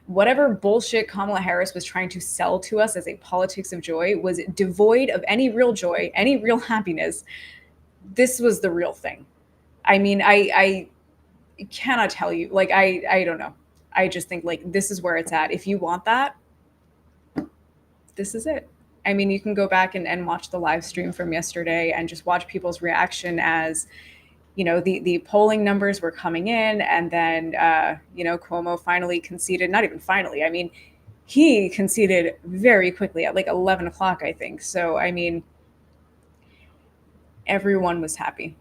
Whatever bullshit Kamala Harris was trying to sell to us as a politics of joy was devoid of any real joy, any real happiness. This was the real thing. I mean, I cannot tell you, like, I don't know. I just think like this is where it's at. If you want that, this is it. I mean, you can go back and watch the live stream from yesterday and just watch people's reaction as, you know, the polling numbers were coming in, and then, you know, Cuomo finally conceded, not even finally, I mean, he conceded very quickly at like 11 o'clock, I think. So, I mean, everyone was happy.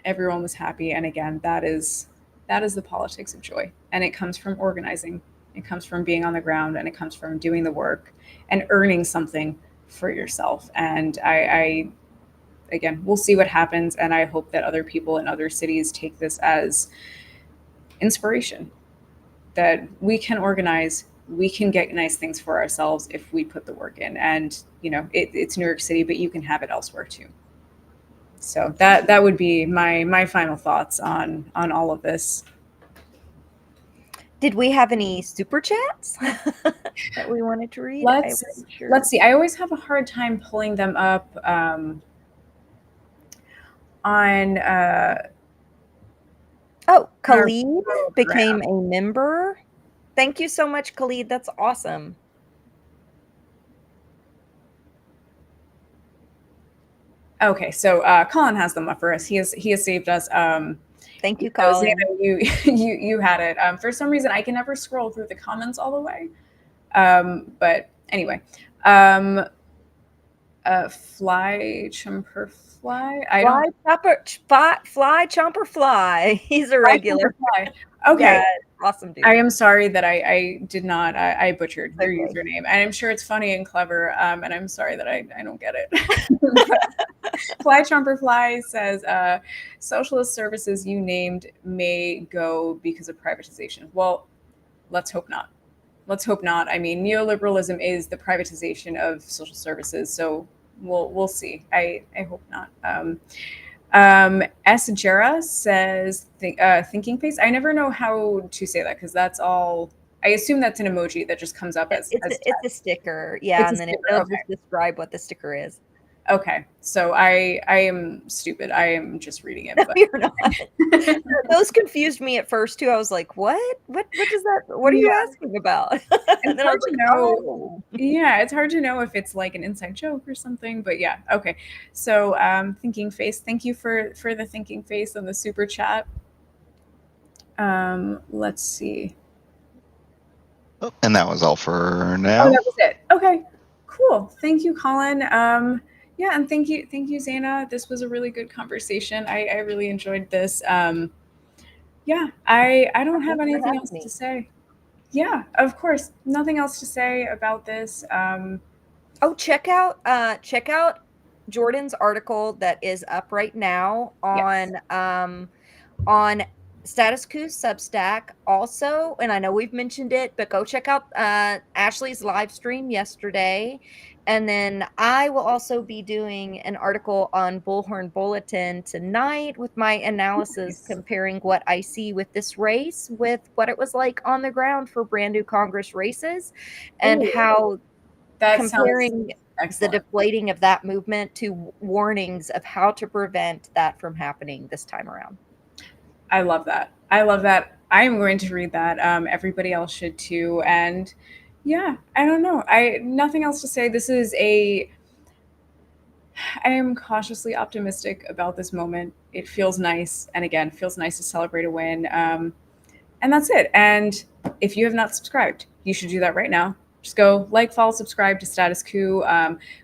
Everyone was happy. And again, that is the politics of joy. And it comes from organizing. It comes from being on the ground, and it comes from doing the work and earning something for yourself. And I again, we'll see what happens. And I hope that other people in other cities take this as inspiration, that we can organize, we can get nice things for ourselves if we put the work in. And, you know, it's New York City, but you can have it elsewhere too. So that would be my final thoughts on all of this. Did we have any super chats that we wanted to read? Let's see. I always have a hard time pulling them up on. Khalid became a member. Thank you so much, Khalid. That's awesome. Okay, so Colin has them up for us. He has saved us. Thank you, Colin. You had it. For some reason, I can never scroll through the comments all the way. But anyway, Fly Chumper Fly. Fly Chomper Fly. He's a regular. Fly. Okay. Yeah, awesome dude. I am sorry that I did not. I butchered your username, and I'm sure it's funny and clever. And I'm sorry that I don't get it. Fly Chomper Fly says, socialist services you named may go because of privatization. Well, let's hope not. Let's hope not. I mean, neoliberalism is the privatization of social services, so we'll see. I hope not. S. Jera says, thinking face. I never know how to say that because that's all. I assume that's an emoji that just comes up as it's a sticker. Yeah, and then it does just describe what the sticker is. Okay, so I am stupid. I am just reading it. But. You're not. Those confused me at first too. I was like, "What? What does that? What are you asking about?" And then I was like, "Oh, yeah." It's hard to know if it's like an inside joke or something. But yeah, okay. So, thinking face. Thank you for the thinking face on the super chat. Let's see. Oh, and that was all for now. Oh, that was it. Okay, cool. Thank you, Colin. Yeah, and thank you, Zana. This was a really good conversation. I really enjoyed this. Yeah, I don't have anything else to say. Yeah, of course, nothing else to say about this. Oh, check out Jordan's article that is up right now on Status Coup Substack also, and I know we've mentioned it, but go check out Ashley's live stream yesterday. And then I will also be doing an article on Bullhorn Bulletin tonight with my analysis comparing what I see with this race with what it was like on the ground for brand new Congress races, and how that comparing the deflating of that movement to warnings of how to prevent that from happening this time around. I love that. I am going to read that. Everybody else should too. And yeah, I don't know. Nothing else to say. This is I am cautiously optimistic about this moment. It feels nice, and again, feels nice to celebrate a win. And that's it. And if you have not subscribed, you should do that right now. Just go like, follow, subscribe to Status Coup.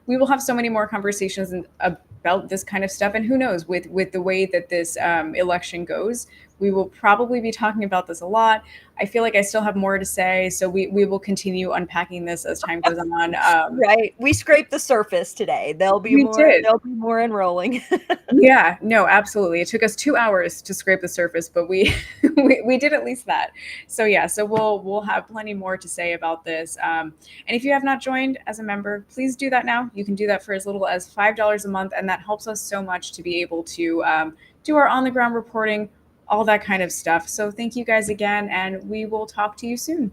We will have so many more conversations about this kind of stuff. And who knows, with the way that this election goes, we will probably be talking about this a lot. I feel like I still have more to say, so we will continue unpacking this as time goes on. Right, we scraped the surface today. There'll be more unrolling. Yeah, no, absolutely. It took us 2 hours to scrape the surface, but we we did at least that. So yeah, so we'll have plenty more to say about this. And if you have not joined as a member, please do that now. You can do that for as little as $5 a month, and that helps us so much to be able to do our on the ground reporting, all that kind of stuff. So thank you guys again, and we will talk to you soon.